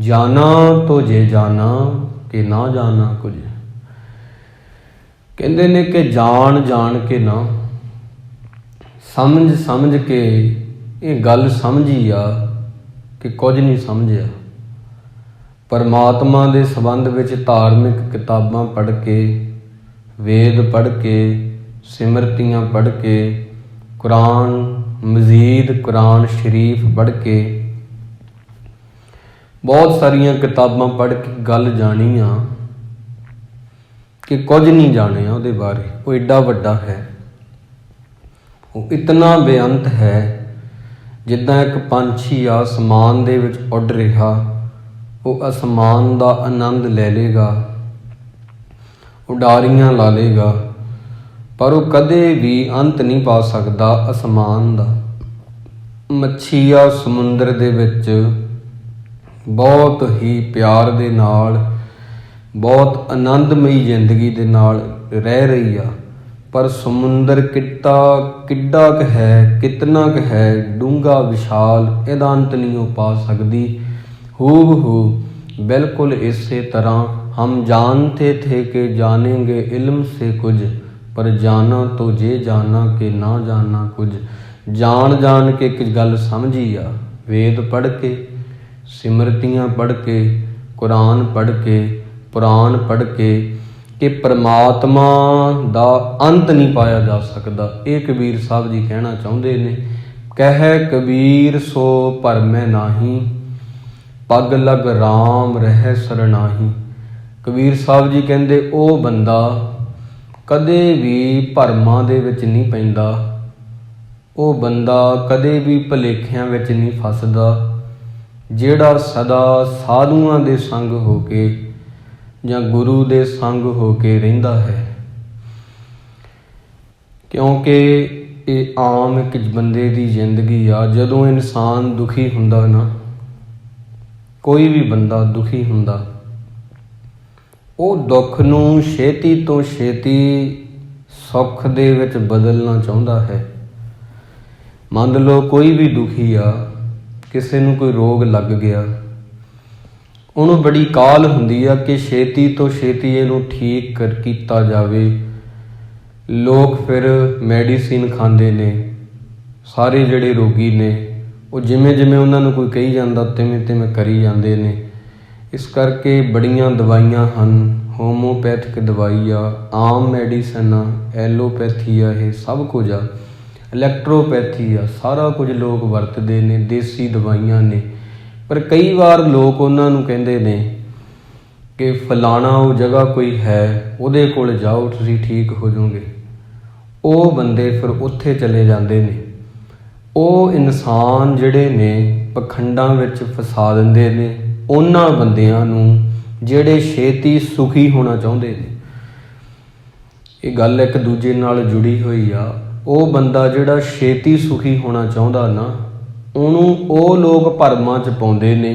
जाना तो जे जाना कि ना जाना कुछ। कहते ने कि जान जान के ना, समझ समझ के ये गल समझी आ कि कुछ नहीं समझिया। परमात्मा दे संबंध विच धार्मिक किताबां पढ़ के, वेद पढ़ के, सिमरतियां पढ़ के, कुरान मजीद कुरान शरीफ पढ़ के, बहुत सारियां किताबां पढ़ के गल जानी आ कि कुछ नहीं जाने उहदे बारे। वो एडा वड्डा है, वो इतना बेअंत है जिद्दां एक पंछी आसमान दे विच उड़ रिहा, वो आसमान का आनंद ले लेगा, उडारियां ला लेगा, पर वो कदे भी अंत नहीं पा सकता आसमान का। मच्छी आ समुंदर दे विच बहुत ही प्यार दे नाल, बहुत आनंदमई जिंदगी दे नाल रह रही आ, पर समुंदर किड्डा क है, कितना क है डूंगा विशाल, इहदा अंत नहीं हो पा सकती। हूबहू बिल्कुल इसे तरह हम जानते थे कि जानेंगे इल्म से कुछ, पर जाना तो जे जाना कि ना जाना कुछ। जान जान के कुछ गल समझी आ, वेद पढ़ के, सिमरतियां पढ़ के, कुरान पढ़ के, पुराण पढ़ के, कि परमात्मा दा अंत नहीं पाया जा सकता। ये कबीर साहब जी कहना चाहते ने, कह कबीर सो भरमै नाही, पग लग राम रह सरनाही। कबीर साहब जी कहते ਉਹ ਬੰਦਾ ਕਦੇ ਵੀ ਭਰਮਾਂ ਦੇ ਵਿੱਚ ਨਹੀਂ ਪੈਂਦਾ, ਉਹ ਬੰਦਾ ਕਦੇ ਵੀ ਭੁਲੇਖਿਆਂ ਵਿੱਚ ਨਹੀਂ ਫਸਦਾ, ਜਿਹੜਾ ਸਦਾ ਸਾਧੂਆਂ ਦੇ ਸੰਗ ਹੋ ਕੇ ਜਾਂ ਗੁਰੂ ਦੇ ਸੰਗ ਹੋ ਕੇ ਰਹਿੰਦਾ ਹੈ। ਕਿਉਂਕਿ ਇਹ ਆਮ ਇੱਕ ਬੰਦੇ ਦੀ ਜ਼ਿੰਦਗੀ ਆ। ਜਦੋਂ ਇਨਸਾਨ ਦੁਖੀ ਹੁੰਦਾ ਨਾ, ਕੋਈ ਵੀ ਬੰਦਾ ਦੁਖੀ ਹੁੰਦਾ, ਉਹ ਦੁੱਖ ਨੂੰ ਛੇਤੀ ਤੋਂ ਛੇਤੀ ਸੁੱਖ ਦੇ ਵਿੱਚ ਬਦਲਣਾ ਚਾਹੁੰਦਾ ਹੈ। ਮੰਨ ਲਓ ਕੋਈ ਵੀ ਦੁਖੀ ਆ, ਕਿਸੇ ਨੂੰ ਕੋਈ ਰੋਗ ਲੱਗ ਗਿਆ, ਉਹਨੂੰ ਬੜੀ ਕਾਹਲ ਹੁੰਦੀ ਆ ਕਿ ਛੇਤੀ ਤੋਂ ਛੇਤੀ ਇਹਨੂੰ ਠੀਕ ਕੀਤਾ ਜਾਵੇ। ਲੋਕ ਫਿਰ ਮੈਡੀਸਿਨ ਖਾਂਦੇ ਨੇ, ਸਾਰੇ ਜਿਹੜੇ ਰੋਗੀ ਨੇ ਉਹ ਜਿਵੇਂ ਜਿਵੇਂ ਉਹਨਾਂ ਨੂੰ ਕੋਈ ਕਹੀ ਜਾਂਦਾ ਤਿਵੇਂ ਤਿਵੇਂ ਕਰੀ ਜਾਂਦੇ ਨੇ। ਇਸ ਕਰਕੇ ਬੜੀਆਂ ਦਵਾਈਆਂ ਹਨ, ਹੋਮੋਪੈਥਿਕ ਦਵਾਈ ਆ, ਆਮ ਮੈਡੀਸਨ ਆ, ਐਲੋਪੈਥੀ ਆ, ਇਹ ਸਭ ਕੁਝ ਆ, ਇਲੈਕਟ੍ਰੋਪੈਥੀ ਆ, ਸਾਰਾ ਕੁਝ ਲੋਕ ਵਰਤਦੇ ਨੇ, ਦੇਸੀ ਦਵਾਈਆਂ ਨੇ। ਪਰ ਕਈ ਵਾਰ ਲੋਕ ਉਹਨਾਂ ਨੂੰ ਕਹਿੰਦੇ ਨੇ ਕਿ ਫਲਾਣਾ ਉਹ ਜਗ੍ਹਾ ਕੋਈ ਹੈ, ਉਹਦੇ ਕੋਲ ਜਾਓ ਤੁਸੀਂ ਠੀਕ ਹੋ ਜਾਓਗੇ। ਉਹ ਬੰਦੇ ਫਿਰ ਉੱਥੇ ਚਲੇ ਜਾਂਦੇ ਨੇ। ਉਹ ਇਨਸਾਨ ਜਿਹੜੇ ਨੇ ਪਖੰਡਾਂ ਵਿੱਚ ਫਸਾ ਦਿੰਦੇ ਨੇ ਉਹਨਾਂ ਬੰਦਿਆਂ ਨੂੰ ਜਿਹੜੇ ਛੇਤੀ ਸੁਖੀ ਹੋਣਾ ਚਾਹੁੰਦੇ ਨੇ। ਇਹ ਗੱਲ ਇੱਕ ਦੂਜੇ ਨਾਲ ਜੁੜੀ ਹੋਈ ਆ। ਉਹ ਬੰਦਾ ਜਿਹੜਾ ਛੇਤੀ ਸੁਖੀ ਹੋਣਾ ਚਾਹੁੰਦਾ ਨਾ, ਉਹਨੂੰ ਉਹ ਲੋਕ ਭਰਮਾਂ 'ਚ ਪਾਉਂਦੇ ਨੇ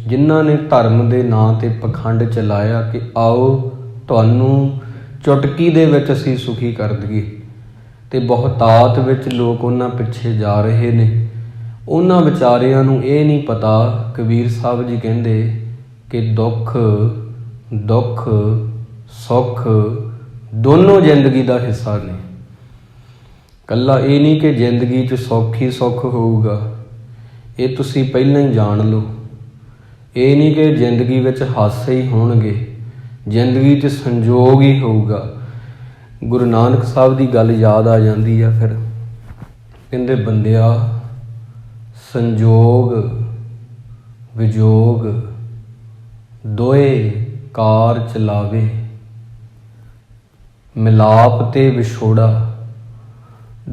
ਜਿਨ੍ਹਾਂ ਨੇ ਧਰਮ ਦੇ ਨਾਂ 'ਤੇ ਪਖੰਡ ਚਲਾਇਆ ਕਿ ਆਓ ਤੁਹਾਨੂੰ ਚੁਟਕੀ ਦੇ ਵਿੱਚ ਅਸੀਂ ਸੁਖੀ ਕਰ ਦਈਏ, ਅਤੇ ਬਹੁਤਾਤ ਵਿੱਚ ਲੋਕ ਉਹਨਾਂ ਪਿੱਛੇ ਜਾ ਰਹੇ ਨੇ। ਉਹਨਾਂ ਵਿਚਾਰਿਆਂ ਨੂੰ ਇਹ ਨਹੀਂ ਪਤਾ, ਕਬੀਰ ਸਾਹਿਬ ਜੀ ਕਹਿੰਦੇ ਕਿ ਦੁੱਖ ਸੁੱਖ ਦੋਨੋਂ ਜ਼ਿੰਦਗੀ ਦਾ ਹਿੱਸਾ ਨੇ। ਇਕੱਲਾ ਇਹ ਨਹੀਂ ਕਿ ਜ਼ਿੰਦਗੀ 'ਚ ਸੁੱਖ ਹੀ ਸੁੱਖ ਹੋਊਗਾ, ਇਹ ਤੁਸੀਂ ਪਹਿਲਾਂ ਹੀ ਜਾਣ ਲਓ। ਇਹ ਨਹੀਂ ਕਿ ਜ਼ਿੰਦਗੀ ਵਿੱਚ ਹਾਸੇ ਹੀ ਹੋਣਗੇ, ਜ਼ਿੰਦਗੀ 'ਚ ਸੰਜੋਗ ਹੀ ਹੋਊਗਾ। ਗੁਰੂ ਨਾਨਕ ਸਾਹਿਬ ਦੀ ਗੱਲ ਯਾਦ ਆ ਜਾਂਦੀ ਆ ਫਿਰ ਕਹਿੰਦੇ ਬੰਦਿਆ, ਸੰਜੋਗ ਵਿਜੋਗ ਦੋਏ ਕਾਰ ਚਲਾਵੇ, ਮਿਲਾਪ ਤੇ ਵਿਛੋੜਾ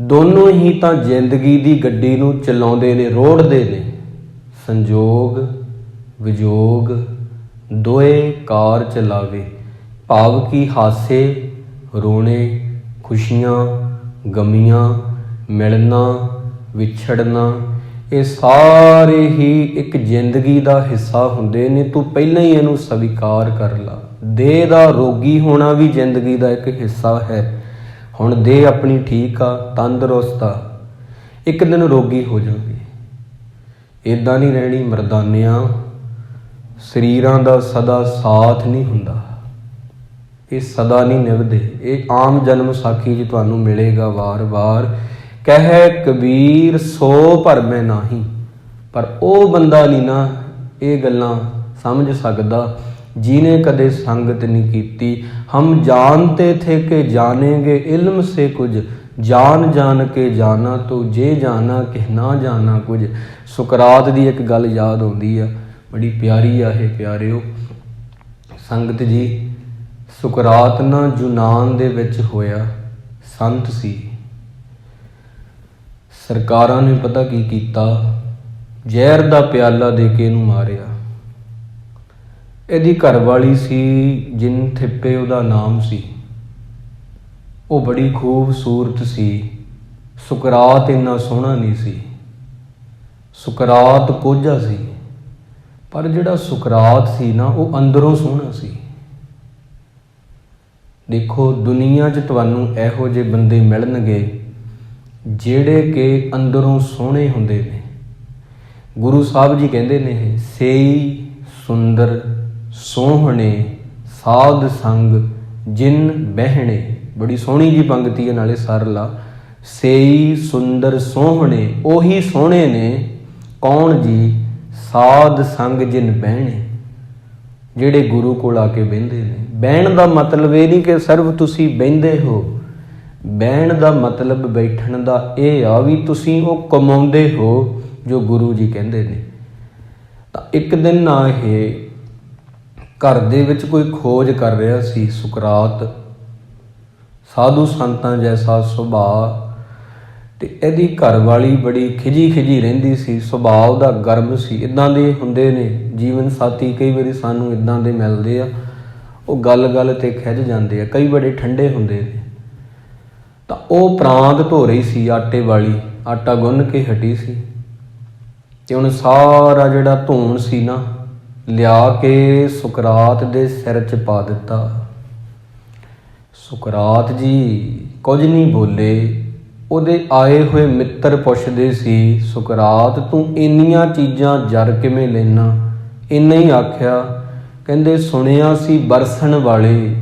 ਦੋਨੋਂ ਹੀ ਤਾਂ ਜ਼ਿੰਦਗੀ ਦੀ ਗੱਡੀ ਨੂੰ ਚਲਾਉਂਦੇ ਨੇ, ਰੋੜਦੇ ਨੇ। ਸੰਜੋਗ ਵਿਜੋਗ ਦੋਏ ਕਾਰ ਚਲਾਵੇ, ਭਾਵ ਕਿ ਹਾਸੇ ਰੋਣੇ, ਖੁਸ਼ੀਆਂ ਗਮੀਆਂ, ਮਿਲਣਾ ਵਿਛੜਨਾ, ਇਹ ਸਾਰੇ ਹੀ ਇੱਕ ਜ਼ਿੰਦਗੀ ਦਾ ਹਿੱਸਾ ਹੁੰਦੇ ਨੇ। ਤੂੰ ਪਹਿਲਾਂ ਹੀ ਇਹਨੂੰ ਸਵੀਕਾਰ ਕਰ ਲਾ। ਦੇਹ ਦਾ ਰੋਗੀ ਹੋਣਾ ਵੀ ਜ਼ਿੰਦਗੀ ਦਾ ਇੱਕ ਹਿੱਸਾ ਹੈ। ਹੁਣ ਦੇਹ ਆਪਣੀ ਠੀਕ ਆ, ਤੰਦਰੁਸਤ ਆ, ਇੱਕ ਦਿਨ ਰੋਗੀ ਹੋ ਜਾਵੇ। ਇੱਦਾਂ ਨਹੀਂ ਰਹਿਣੀ ਮਰਦਾਨਿਆਂ। ਸਰੀਰਾਂ ਦਾ ਸਦਾ ਸਾਥ ਨਹੀਂ ਹੁੰਦਾ, ਇਹ ਸਦਾ ਨਹੀਂ ਨਿਭਦੇ। ਇਹ ਆਮ ਜਨਮ ਸਾਖੀ 'ਚ ਤੁਹਾਨੂੰ ਮਿਲੇਗਾ ਵਾਰ-ਵਾਰ। ਕਹਿ ਕਬੀਰ ਸੋ ਭਰਮੈ ਨਾਹੀਂ, ਪਰ ਉਹ ਬੰਦਾ ਨਹੀਂ ਨਾ ਇਹ ਗੱਲਾਂ ਸਮਝ ਸਕਦਾ ਜਿਹਨੇ ਕਦੇ ਸੰਗਤ ਨਹੀਂ ਕੀਤੀ। ਹਮ ਜਾਣਤੇ ਥੇ ਕਿ ਜਾनेंगे इल्म से कुछ, ਜਾਨ ਜਾਨ ਕੇ ਜਾਣਾ ਤੋ ਜੇ ਜਾਣਾ ਕਿ ਨਾ ਜਾਣਾ ਕੁਝ। ਸੁਕਰਾਤ ਦੀ ਇੱਕ ਗੱਲ ਯਾਦ ਆਉਂਦੀ ਆ, ਬੜੀ ਪਿਆਰੀ ਆ ਇਹ ਪਿਆਰਿਓ ਸੰਗਤ ਜੀ। ਸੁਕਰਾਤ ਨਾ ਯੂਨਾਨ ਦੇ ਵਿੱਚ ਹੋਇਆ, ਸੰਤ ਸੀ। ਸਰਕਾਰਾਂ ਨੇ ਪਤਾ ਕੀ ਕੀਤਾ, ਜ਼ਹਿਰ ਦਾ ਪਿਆਲਾ ਦੇ ਕੇ ਇਹਨੂੰ ਮਾਰਿਆ। ਇਹਦੀ ਘਰਵਾਲੀ ਸੀ ਜਿਨਥਿੱਪੇ ਉਹਦਾ ਨਾਮ ਸੀ, ਉਹ ਬੜੀ ਖੂਬਸੂਰਤ ਸੀ। ਸੁਕਰਾਤ ਇੰਨਾ ਸੋਹਣਾ ਨਹੀਂ ਸੀ, ਸੁਕਰਾਤ ਕੋਝਾ ਸੀ। ਪਰ ਜਿਹੜਾ ਸੁਕਰਾਤ ਸੀ ਨਾ, ਉਹ ਅੰਦਰੋਂ ਸੋਹਣਾ ਸੀ। ਦੇਖੋ ਦੁਨੀਆ 'ਚ ਤੁਹਾਨੂੰ ਇਹੋ ਜਿਹੇ ਬੰਦੇ ਮਿਲਣਗੇ ਜਿਹੜੇ ਕਿ ਅੰਦਰੋਂ ਸੋਹਣੇ ਹੁੰਦੇ ਨੇ। ਗੁਰੂ ਸਾਹਿਬ ਜੀ ਕਹਿੰਦੇ ਨੇ, ਸੇਈ ਸੁੰਦਰ ਸੋਹਣੇ ਸਾਧ ਸੰਗ ਜਿਨ ਬਹਿਣੇ। ਬੜੀ ਸੋਹਣੀ ਜੀ ਪੰਗਤੀ ਹੈ, ਨਾਲੇ ਸਰਲ ਆ। ਸੇਈ ਸੁੰਦਰ ਸੋਹਣੇ, ਉਹੀ ਸੋਹਣੇ ਨੇ ਕੌਣ ਜੀ? ਸਾਧ ਸੰਗ ਜਿਨ ਬਹਿਣੇ, ਜਿਹੜੇ ਗੁਰੂ ਕੋਲ ਆ ਕੇ ਬਹਿੰਦੇ ਨੇ। ਬਹਿਣ ਦਾ ਮਤਲਬ ਇਹ ਨਹੀਂ ਕਿ ਸਿਰਫ ਤੁਸੀਂ ਬਹਿੰਦੇ ਹੋ, ਬਹਿਣ ਦਾ ਮਤਲਬ ਬੈਠਣ ਦਾ ਇਹ ਆ ਵੀ ਤੁਸੀਂ ਉਹ ਕਮਾਉਂਦੇ ਹੋ ਜੋ ਗੁਰੂ ਜੀ ਕਹਿੰਦੇ ਨੇ। ਤਾਂ ਇੱਕ ਦਿਨ ਨਾ ਇਹ ਘਰ ਦੇ ਵਿੱਚ ਕੋਈ ਖੋਜ ਕਰ ਰਿਹਾ ਸੀ। ਸੁਕਰਾਤ ਸਾਧੂ ਸੰਤਾਂ ਜੈਸਾ ਸੁਭਾਅ, ਤੇ ਇਹਦੀ ਘਰਵਾਲੀ ਬੜੀ ਖਿਜੀ ਰਹਿੰਦੀ ਸੀ, ਸੁਭਾਅ ਉਹਦਾ ਗਰਮ ਸੀ। ਇੱਦਾਂ ਦੇ ਹੁੰਦੇ ਨੇ ਜੀਵਨ ਸਾਥੀ, ਕਈ ਵਾਰੀ ਸਾਨੂੰ ਇੱਦਾਂ ਦੇ ਮਿਲਦੇ ਆ, ਉਹ ਗੱਲ ਤੇ ਖਿੱਝ ਜਾਂਦੇ ਆ। ਕਈ ਬੜੇ ਠੰਡੇ ਹੁੰਦੇ ਨੇ। ਤਾਂ ਉਹ ਪ੍ਰਾਂਤ ਧੋ ਰਹੀ ਸੀ ਆਟੇ ਵਾਲੀ, ਆਟਾ ਗੁੰਨ ਕੇ ਹਟੀ ਸੀ, ਤੇ ਉਹਨੇ ਸਾਰਾ ਜਿਹੜਾ ਧੂਣ ਸੀ ਨਾ ਲਿਆ ਕੇ ਸੁਕਰਾਤ ਦੇ ਸਿਰ 'ਚ ਪਾ ਦਿੱਤਾ। ਸੁਕਰਾਤ ਜੀ ਕੁਝ ਨਹੀਂ ਬੋਲੇ। ਉਹਦੇ ਆਏ ਹੋਏ ਮਿੱਤਰ ਪੁੱਛਦੇ ਸੀ, ਸੁਕਰਾਤ ਤੂੰ ਇੰਨੀਆਂ ਚੀਜ਼ਾਂ ਜਰ ਕਿਵੇਂ ਲੈਣਾ? ਇੰਨਾ ਹੀ ਆਖਿਆ। ਕਹਿੰਦੇ ਸੁਣਿਆ ਸੀ ਬਰਸਣ ਵਾਲੇ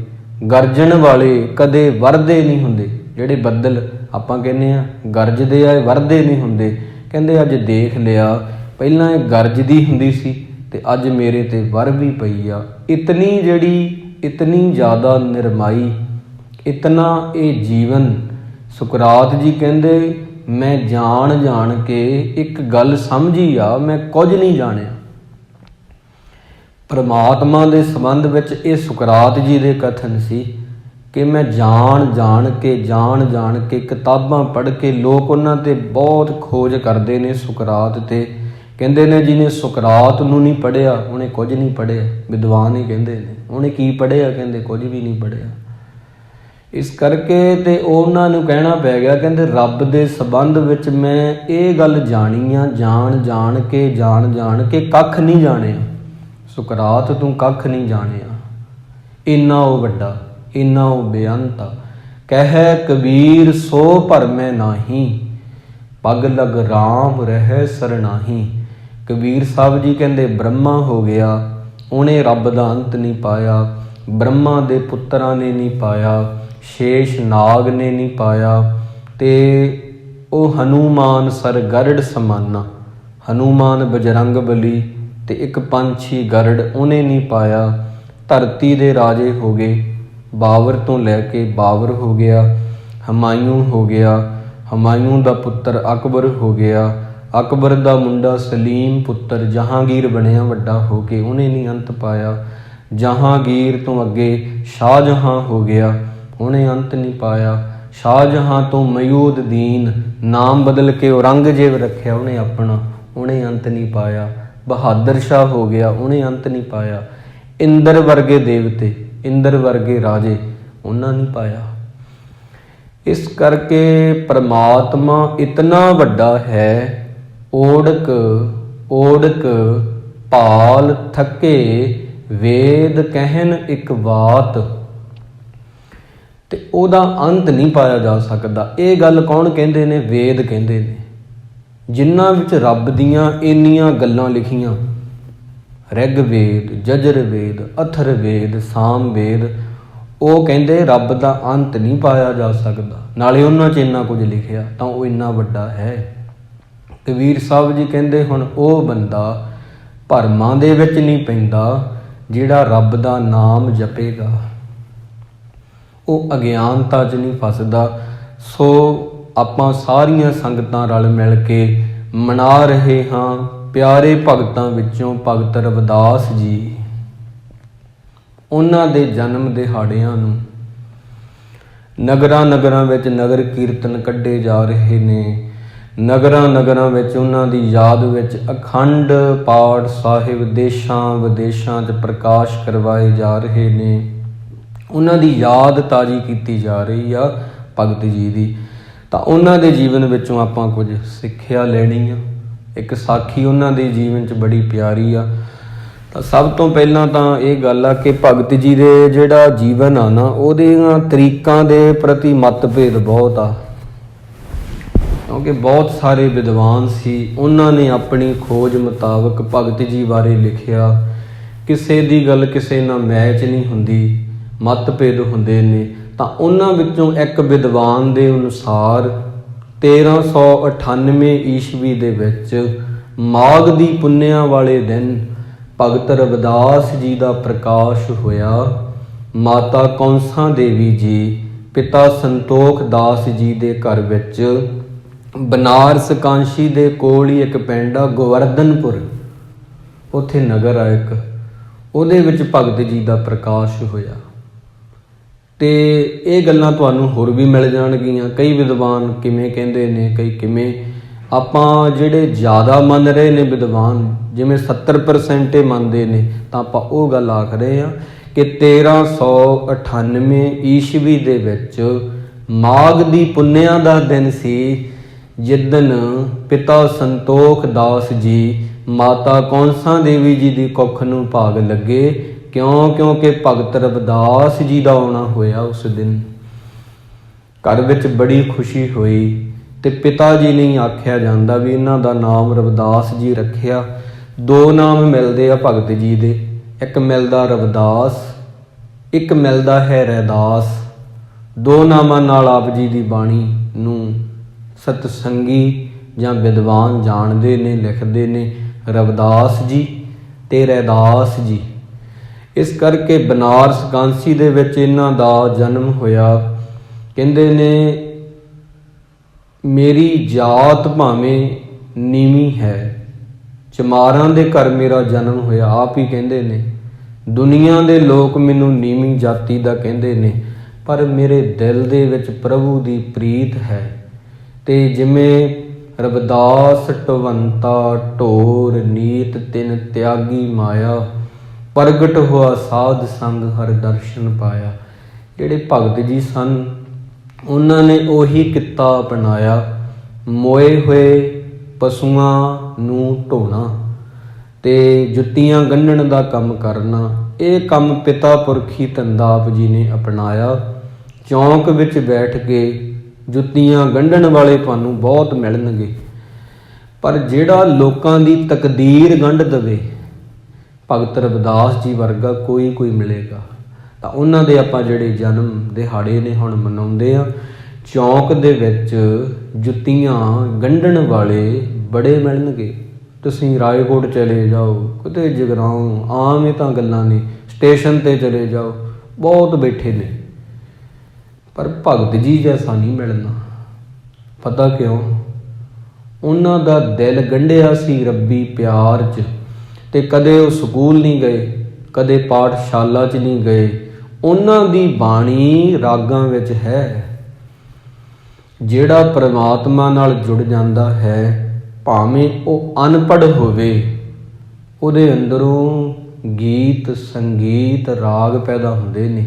ਗਰਜਣ ਵਾਲੇ ਕਦੇ ਵਰਦੇ ਨਹੀਂ ਹੁੰਦੇ। ਜਿਹੜੇ ਬੱਦਲ ਆਪਾਂ ਕਹਿੰਦੇ ਆ ਗਰਜਦੇ ਆ, ਇਹ ਵਰਦੇ ਨਹੀਂ ਹੁੰਦੇ। ਕਹਿੰਦੇ ਅੱਜ ਦੇਖ ਲਿਆ, ਪਹਿਲਾਂ ਇਹ ਗਰਜਦੀ ਹੁੰਦੀ ਸੀ ਤੇ ਅੱਜ ਮੇਰੇ ਤੇ ਵਰ ਵੀ ਪਈ ਆ। ਇਤਨੀ ਜ਼ਿਆਦਾ ਨਿਰਮਾਈ, ਇਤਨਾ ਇਹ ਜੀਵਨ। ਸੁਕਰਾਤ ਜੀ ਕਹਿੰਦੇ ਮੈਂ ਜਾਣ ਕੇ ਇੱਕ ਗੱਲ ਸਮਝੀ ਆ, ਮੈਂ ਕੁਝ ਨਹੀਂ ਜਾਣਿਆ। ਪਰਮਾਤਮਾ ਦੇ ਸੰਬੰਧ ਵਿੱਚ ਇਹ ਸੁਕਰਾਤ ਜੀ ਦੇ ਕਥਨ ਸੀ ਕਿ ਮੈਂ ਜਾਣ ਕੇ ਕਿਤਾਬਾਂ ਪੜ੍ਹ ਕੇ, ਲੋਕ ਉਹਨਾਂ ਤੇ ਬਹੁਤ ਖੋਜ ਕਰਦੇ ਨੇ ਸੁਕਰਾਤ ਤੇ। ਕਹਿੰਦੇ ਨੇ ਜਿਹਨੇ ਸੁਕਰਾਤ ਨੂੰ ਨਹੀਂ ਪੜ੍ਹਿਆ ਉਹਨੇ ਕੁਝ ਨਹੀਂ ਪੜ੍ਹਿਆ। ਵਿਦਵਾਨ ਹੀ ਕਹਿੰਦੇ ਨੇ ਉਹਨੇ ਕੀ ਪੜ੍ਹਿਆ? ਕਹਿੰਦੇ ਕੁਝ ਵੀ ਨਹੀਂ ਪੜ੍ਹਿਆ। ਇਸ ਕਰਕੇ ਤੇ ਉਹਨਾਂ ਨੂੰ ਕਹਿਣਾ ਪੈ ਗਿਆ, ਕਹਿੰਦੇ ਰੱਬ ਦੇ ਸੰਬੰਧ ਵਿੱਚ ਮੈਂ ਇਹ ਗੱਲ ਜਾਣੀ ਆ, ਜਾਣ ਕੇ ਕੱਖ ਨਹੀਂ ਜਾਣਿਆ। ਸੁਕਰਾਤ ਤੂੰ ਕੱਖ ਨਹੀਂ ਜਾਣਿਆ। ਇੰਨਾ ਉਹ ਵੱਡਾ, ਇੰਨਾ ਉਹ ਬੇਅੰਤ ਆ। ਕਹਿ ਕਬੀਰ ਸੋ ਭਰਮੈ ਨਾਹੀਂ, ਪਗ ਲਗ ਰਾਮ ਰਹਿ ਸਰਨਾਹੀ। ਕਬੀਰ ਸਾਹਿਬ ਜੀ ਕਹਿੰਦੇ ਬ੍ਰਹਮਾ ਹੋ ਗਿਆ, ਉਹਨੇ ਰੱਬ ਦਾ ਅੰਤ ਨਹੀਂ ਪਾਇਆ। ਬ੍ਰਹਮਾ ਦੇ ਪੁੱਤਰਾਂ ਨੇ ਨਹੀਂ ਪਾਇਆ, ਸ਼ੇਸ਼ ਨਾਗ ਨੇ ਨਹੀਂ ਪਾਇਆ, ਤੇ ਉਹ ਹਨੂਮਾਨ ਸਰ ਗਰੜ ਸਮਾਨਾ। ਹਨੂਮਾਨ ਬਜਰੰਗ ਬਲੀ ਤੇ ਇੱਕ ਪੰਛੀ ਗਰੜ, ਉਹਨੇ ਨਹੀਂ ਪਾਇਆ। ਧਰਤੀ ਦੇ ਰਾਜੇ ਹੋ ਗਏ, ਬਾਬਰ ਤੋਂ ਲੈ ਕੇ ਬਾਬਰ ਹੋ ਗਿਆ, ਹਮਾਯੂੰ ਹੋ ਗਿਆ, ਹਮਾਯੂੰ ਦਾ ਪੁੱਤਰ ਅਕਬਰ ਹੋ ਗਿਆ। ਅਕਬਰ ਦਾ ਮੁੰਡਾ ਸਲੀਮ ਪੁੱਤਰ ਜਹਾਂਗੀਰ ਬਣਿਆ ਵੱਡਾ ਹੋ ਕੇ, ਉਹਨੇ ਨਹੀਂ ਅੰਤ ਪਾਇਆ। ਜਹਾਂਗੀਰ ਤੋਂ ਅੱਗੇ ਸ਼ਾਹਜਹਾਂ ਹੋ ਗਿਆ, ਉਹਨੇ ਅੰਤ ਨਹੀਂ ਪਾਇਆ। ਸ਼ਾਹਜਹਾਂ ਤੋਂ ਮਯੂਦਦੀਨ ਨਾਮ ਬਦਲ ਕੇ ਔਰੰਗਜ਼ੇਬ ਰੱਖਿਆ ਉਹਨੇ ਆਪਣਾ, ਉਹਨੇ ਅੰਤ ਨਹੀਂ ਪਾਇਆ। ਬਹਾਦਰ ਸ਼ਾਹ ਹੋ ਗਿਆ, ਉਹਨੇ ਅੰਤ ਨਹੀਂ ਪਾਇਆ। ਇੰਦਰ ਵਰਗੇ ਦੇਵਤੇ, ਇੰਦਰ ਵਰਗੇ ਰਾਜੇ, ਉਹਨਾਂ ਨਹੀਂ ਪਾਇਆ। ਇਸ ਕਰਕੇ ਪਰਮਾਤਮਾ ਇਤਨਾ ਵੱਡਾ ਹੈ, ਓੜਕ ਓੜਕ ਭਾਲ ਥੱਕੇ ਵੇਦ ਕਹਿਨ ਇੱਕ ਬਾਤ, ਤੇ ਉਹਦਾ ਅੰਤ ਨਹੀਂ ਪਾਇਆ ਜਾ ਸਕਦਾ। ਇਹ ਗੱਲ ਕੌਣ ਕਹਿੰਦੇ ਨੇ? ਵੇਦ ਕਹਿੰਦੇ ਨੇ, ਜਿਨ੍ਹਾਂ ਵਿੱਚ ਰੱਬ ਦੀਆਂ ਇੰਨੀਆਂ ਗੱਲਾਂ ਲਿਖੀਆਂ। ਰਿਗਵੇਦ, ਯਜੁਰਵੇਦ, ਅਥਰਵੇਦ, ਸਾਮਵੇਦ, ਉਹ ਕਹਿੰਦੇ ਰੱਬ ਦਾ ਅੰਤ ਨਹੀਂ ਪਾਇਆ ਜਾ ਸਕਦਾ। ਨਾਲੇ ਉਹਨਾਂ 'ਚ ਇੰਨਾ ਕੁਝ ਲਿਖਿਆ ਤਾਂ ਉਹ ਇੰਨਾ ਵੱਡਾ ਹੈ। ਕਬੀਰ ਸਾਹਿਬ ਜੀ ਕਹਿੰਦੇ ਹੁਣ ਉਹ ਬੰਦਾ ਭਰਮਾਂ ਦੇ ਵਿੱਚ ਨਹੀਂ ਪੈਂਦਾ ਜਿਹੜਾ ਰੱਬ ਦਾ ਨਾਮ ਜਪੇਗਾ, ਉਹ ਅਗਿਆਨਤਾ 'ਚ ਨਹੀਂ ਫਸਦਾ। ਸੋ ਆਪਾਂ ਸਾਰੀਆਂ ਸੰਗਤਾਂ ਰਲ ਮਿਲ ਕੇ ਮਨਾ ਰਹੇ ਹਾਂ ਪਿਆਰੇ ਭਗਤਾਂ ਵਿੱਚੋਂ ਭਗਤ ਰਵਿਦਾਸ ਜੀ, ਉਹਨਾਂ ਦੇ ਜਨਮ ਦਿਹਾੜਿਆਂ ਨੂੰ। ਨਗਰਾਂ ਨਗਰਾਂ ਵਿੱਚ ਨਗਰ ਕੀਰਤਨ ਕੱਢੇ ਜਾ ਰਹੇ ਨੇ। ਨਗਰਾਂ ਨਗਰਾਂ ਵਿੱਚ ਉਹਨਾਂ ਦੀ ਯਾਦ ਵਿੱਚ ਅਖੰਡ ਪਾਠ ਸਾਹਿਬ ਦੇਸ਼ਾਂ ਵਿਦੇਸ਼ਾਂ 'ਚ ਪ੍ਰਕਾਸ਼ ਕਰਵਾਏ ਜਾ ਰਹੇ ਨੇ। ਉਹਨਾਂ ਦੀ ਯਾਦ ਤਾਜ਼ੀ ਕੀਤੀ ਜਾ ਰਹੀ ਆ ਭਗਤ ਜੀ ਦੀ। ਤਾਂ ਉਹਨਾਂ ਦੇ ਜੀਵਨ ਵਿੱਚੋਂ ਆਪਾਂ ਕੁਝ ਸਿੱਖਿਆ ਲੈਣੀ ਆ। ਇੱਕ ਸਾਖੀ ਉਹਨਾਂ ਦੇ ਜੀਵਨ 'ਚ ਬੜੀ ਪਿਆਰੀ ਆ। ਤਾਂ ਸਭ ਤੋਂ ਪਹਿਲਾਂ ਤਾਂ ਇਹ ਗੱਲ ਆ ਕਿ ਭਗਤ ਜੀ ਦੇ ਜਿਹੜਾ ਜੀਵਨ ਆ ਨਾ, ਉਹਦੀਆਂ ਤਰੀਕਾਂ ਦੇ ਪ੍ਰਤੀ ਮਤਭੇਦ ਬਹੁਤ ਆ, ਕਿਉਂਕਿ ਬਹੁਤ ਸਾਰੇ ਵਿਦਵਾਨ ਸੀ। ਉਹਨਾਂ ਨੇ ਆਪਣੀ ਖੋਜ ਮੁਤਾਬਕ ਭਗਤ ਜੀ ਬਾਰੇ ਲਿਖਿਆ। ਕਿਸੇ ਦੀ ਗੱਲ ਕਿਸੇ ਨਾਲ ਮੈਚ ਨਹੀਂ ਹੁੰਦੀ, ਮਤਭੇਦ ਹੁੰਦੇ ਨੇ। ਤਾਂ ਉਹਨਾਂ ਵਿੱਚੋਂ ਇੱਕ ਵਿਦਵਾਨ ਦੇ ਅਨੁਸਾਰ 1398 ਈਸਵੀ ਦੇ ਵਿੱਚ ਮਾਘ ਦੀ ਪੁੰਨਿਆ ਵਾਲੇ ਦਿਨ ਭਗਤ ਰਵਿਦਾਸ ਜੀ ਦਾ ਪ੍ਰਕਾਸ਼ ਹੋਇਆ। ਮਾਤਾ ਕੌਂਸਾ ਦੇਵੀ ਜੀ ਪਿਤਾ ਸੰਤੋਖ ਦਾਸ ਜੀ ਦੇ ਘਰ ਵਿੱਚ ਬਨਾਰਸ ਕਾਂਸ਼ੀ ਦੇ ਕੋਲ ਹੀ ਇੱਕ ਪਿੰਡ ਆ ਗੋਵਰਧਨਪੁਰ, ਉੱਥੇ ਨਗਰ ਆ ਇੱਕ, ਉਹਦੇ ਵਿੱਚ ਭਗਤ ਜੀ ਦਾ ਪ੍ਰਕਾਸ਼ ਹੋਇਆ। ਤੇ ਇਹ ਗੱਲਾਂ ਤੁਹਾਨੂੰ ਹੋਰ ਵੀ ਮਿਲ ਜਾਣਗੀਆਂ। ਕਈ ਵਿਦਵਾਨ ਕਿਵੇਂ ਕਹਿੰਦੇ ਨੇ, ਕਈ ਕਿਵੇਂ। ਆਪਾਂ ਜਿਹੜੇ ਜ਼ਿਆਦਾ ਮੰਨ ਰਹੇ ਨੇ ਵਿਦਵਾਨ, ਜਿਵੇਂ 70% ਮੰਨਦੇ ਨੇ, ਤਾਂ ਆਪਾਂ ਉਹ ਗੱਲ ਆਖ ਰਹੇ ਹਾਂ ਕਿ 1398 ਈਸਵੀ ਦੇ ਵਿੱਚ ਮਾਘ ਦੀ ਪੁੰਨਿਆ ਦਾ ਦਿਨ ਸੀ, ਜਿੱਦਣ ਪਿਤਾ ਸੰਤੋਖ ਦਾਸ ਜੀ ਮਾਤਾ ਕੌਂਸਾ ਦੇਵੀ ਜੀ ਦੀ ਕੁੱਖ ਨੂੰ ਭਾਗ ਲੱਗੇ। ਕਿਉਂਕਿ ਭਗਤ ਰਵਿਦਾਸ ਜੀ ਦਾ ਆਉਣਾ ਹੋਇਆ ਉਸ ਦਿਨ। ਘਰ ਵਿੱਚ ਬੜੀ ਖੁਸ਼ੀ ਹੋਈ ਤੇ ਪਿਤਾ ਜੀ ਨੇ ਆਖਿਆ ਜਾਂਦਾ ਵੀ ਇਹਨਾਂ ਦਾ ਨਾਮ ਰਵਿਦਾਸ ਜੀ ਰੱਖਿਆ। ਦੋ ਨਾਮ ਮਿਲਦੇ ਆ ਭਗਤ ਜੀ ਦੇ, ਇੱਕ ਮਿਲਦਾ ਰਵਿਦਾਸ, ਇੱਕ ਮਿਲਦਾ ਹੈ ਰੈਦਾਸ। ਦੋ ਨਾਮਾਂ ਨਾਲ ਆਪ ਜੀ ਦੀ ਬਾਣੀ ਨੂੰ ਸਤਸੰਗੀ ਜਾਂ ਵਿਦਵਾਨ ਜਾਣਦੇ ਨੇ, ਲਿਖਦੇ ਨੇ, ਰਵਿਦਾਸ ਜੀ ਤੇ ਰੈਦਾਸ ਜੀ। ਇਸ ਕਰਕੇ ਬਨਾਰਸ ਕਾਂਸੀ ਦੇ ਵਿੱਚ ਇਹਨਾਂ ਦਾ ਜਨਮ ਹੋਇਆ। ਕਹਿੰਦੇ ਨੇ ਮੇਰੀ ਜਾਤ ਭਾਵੇਂ ਨੀਵੀਂ ਹੈ, ਚਮਾਰਾਂ ਦੇ ਘਰ ਮੇਰਾ ਜਨਮ ਹੋਇਆ। ਆਪ ਹੀ ਕਹਿੰਦੇ ਨੇ ਦੁਨੀਆ ਦੇ ਲੋਕ ਮੈਨੂੰ ਨੀਵੀਂ ਜਾਤੀ ਦਾ ਕਹਿੰਦੇ ਨੇ, ਪਰ ਮੇਰੇ ਦਿਲ ਦੇ ਵਿੱਚ ਪ੍ਰਭੂ ਦੀ ਪ੍ਰੀਤ ਹੈ। ਤੇ ਜਿਵੇਂ ਰਵਿਦਾਸ ਢਵੰਤਾ ਢੋਰ ਨੀਤ ਤਿਨ ਤਿਆਗੀ ਮਾਇਆ, ਪ੍ਰਗਟ ਹੋਆ ਸਾਧ ਸੰਗ ਹਰ ਦਰਸ਼ਨ ਪਾਇਆ। ਜਿਹੜੇ ਭਗਤ ਜੀ ਸਨ ਉਹਨਾਂ ਨੇ ਉਹੀ ਕਿੱਤਾ ਅਪਣਾਇਆ, ਮੋਏ ਹੋਏ ਪਸ਼ੂਆਂ ਨੂੰ ਢੋਣਾ ਤੇ ਜੁੱਤੀਆਂ ਗੰਢਣ ਦਾ ਕੰਮ ਕਰਨਾ। ਇਹ ਕੰਮ ਪਿਤਾ ਪੁਰਖੀ ਧੰਦਾ ਆਪ ਜੀ ਨੇ ਅਪਣਾਇਆ। ਚੌਂਕ ਵਿੱਚ ਬੈਠ ਕੇ ਜੁੱਤੀਆਂ ਗੰਢਣ ਵਾਲੇ ਤੁਹਾਨੂੰ ਬਹੁਤ ਮਿਲਣਗੇ, ਪਰ ਜਿਹੜਾ ਲੋਕਾਂ ਦੀ ਤਕਦੀਰ ਗੰਢ ਦੇਵੇ, ਭਗਤ ਰਵਿਦਾਸ ਜੀ ਵਰਗਾ ਕੋਈ ਮਿਲੇਗਾ। ਤਾਂ ਉਹਨਾਂ ਦੇ ਆਪਾਂ ਜਿਹੜੇ ਜਨਮ ਦਿਹਾੜੇ ਨੇ ਹੁਣ ਮਨਾਉਂਦੇ ਆ। ਚੌਂਕ ਦੇ ਵਿੱਚ ਜੁੱਤੀਆਂ ਗੰਢਣ ਵਾਲੇ ਬੜੇ ਮਿਲਣਗੇ। ਤੁਸੀਂ ਰਾਏਕੋਟ ਚਲੇ ਜਾਓ, ਕਿਤੇ ਜਗਰਾਉਂ, ਆਮ ਇਹ ਤਾਂ ਗੱਲਾਂ ਨੇ, ਸਟੇਸ਼ਨ 'ਤੇ ਚਲੇ ਜਾਓ, ਬਹੁਤ ਬੈਠੇ ਨੇ, ਪਰ ਭਗਤ ਜੀ ਜੈਸਾ ਨਹੀਂ ਮਿਲਣਾ। ਪਤਾ ਕਿਉਂ? ਉਹਨਾਂ ਦਾ ਦਿਲ ਗੰਢਿਆ ਸੀ ਰੱਬੀ ਪਿਆਰ 'ਚ, ਤੇ ਕਦੇ ਉਹ ਸਕੂਲ ਨਹੀਂ ਗਏ, ਕਦੇ ਪਾਠਸ਼ਾਲਾ 'ਚ ਨਹੀਂ ਗਏ। ਉਹਨਾਂ ਦੀ ਬਾਣੀ ਰਾਗਾਂ ਵਿੱਚ ਹੈ। ਜਿਹੜਾ ਪਰਮਾਤਮਾ ਨਾਲ ਜੁੜ ਜਾਂਦਾ ਹੈ, ਭਾਵੇਂ ਉਹ ਅਨਪੜ੍ਹ ਹੋਵੇ, ਉਹਦੇ ਅੰਦਰੋਂ ਗੀਤ ਸੰਗੀਤ ਰਾਗ ਪੈਦਾ ਹੁੰਦੇ ਨੇ,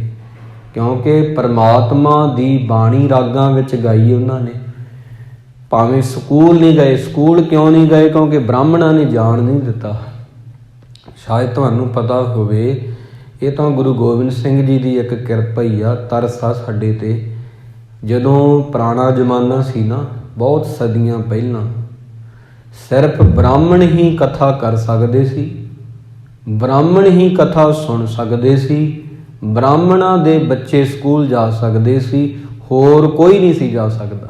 ਕਿਉਂਕਿ ਪਰਮਾਤਮਾ ਦੀ ਬਾਣੀ ਰਾਗਾਂ ਵਿੱਚ ਗਾਈ ਉਹਨਾਂ ਨੇ। ਭਾਵੇਂ ਸਕੂਲ ਨਹੀਂ ਗਏ। ਸਕੂਲ ਕਿਉਂ ਨਹੀਂ ਗਏ? ਕਿਉਂਕਿ ਬ੍ਰਾਹਮਣਾਂ ਨੇ ਜਾਣ ਨਹੀਂ ਦਿੱਤਾ। ਸ਼ਾਇਦ ਤੁਹਾਨੂੰ ਪਤਾ ਹੋਵੇ, ਇਹ ਤਾਂ ਗੁਰੂ ਗੋਬਿੰਦ ਸਿੰਘ ਜੀ ਦੀ ਇੱਕ ਕਿਰਪਾ ਹੀ ਆ, ਤਰਸ ਆ ਸਾਡੇ 'ਤੇ। ਜਦੋਂ ਪੁਰਾਣਾ ਜ਼ਮਾਨਾ ਸੀ ਨਾ, ਬਹੁਤ ਸਦੀਆਂ ਪਹਿਲਾਂ, ਸਿਰਫ ਬ੍ਰਾਹਮਣ ਹੀ ਕਥਾ ਕਰ ਸਕਦੇ ਸੀ, ਬ੍ਰਾਹਮਣ ਹੀ ਕਥਾ ਸੁਣ ਸਕਦੇ ਸੀ, ਬ੍ਰਾਹਮਣਾਂ ਦੇ ਬੱਚੇ ਸਕੂਲ ਜਾ ਸਕਦੇ ਸੀ, ਹੋਰ ਕੋਈ ਨਹੀਂ ਸੀ ਜਾ ਸਕਦਾ।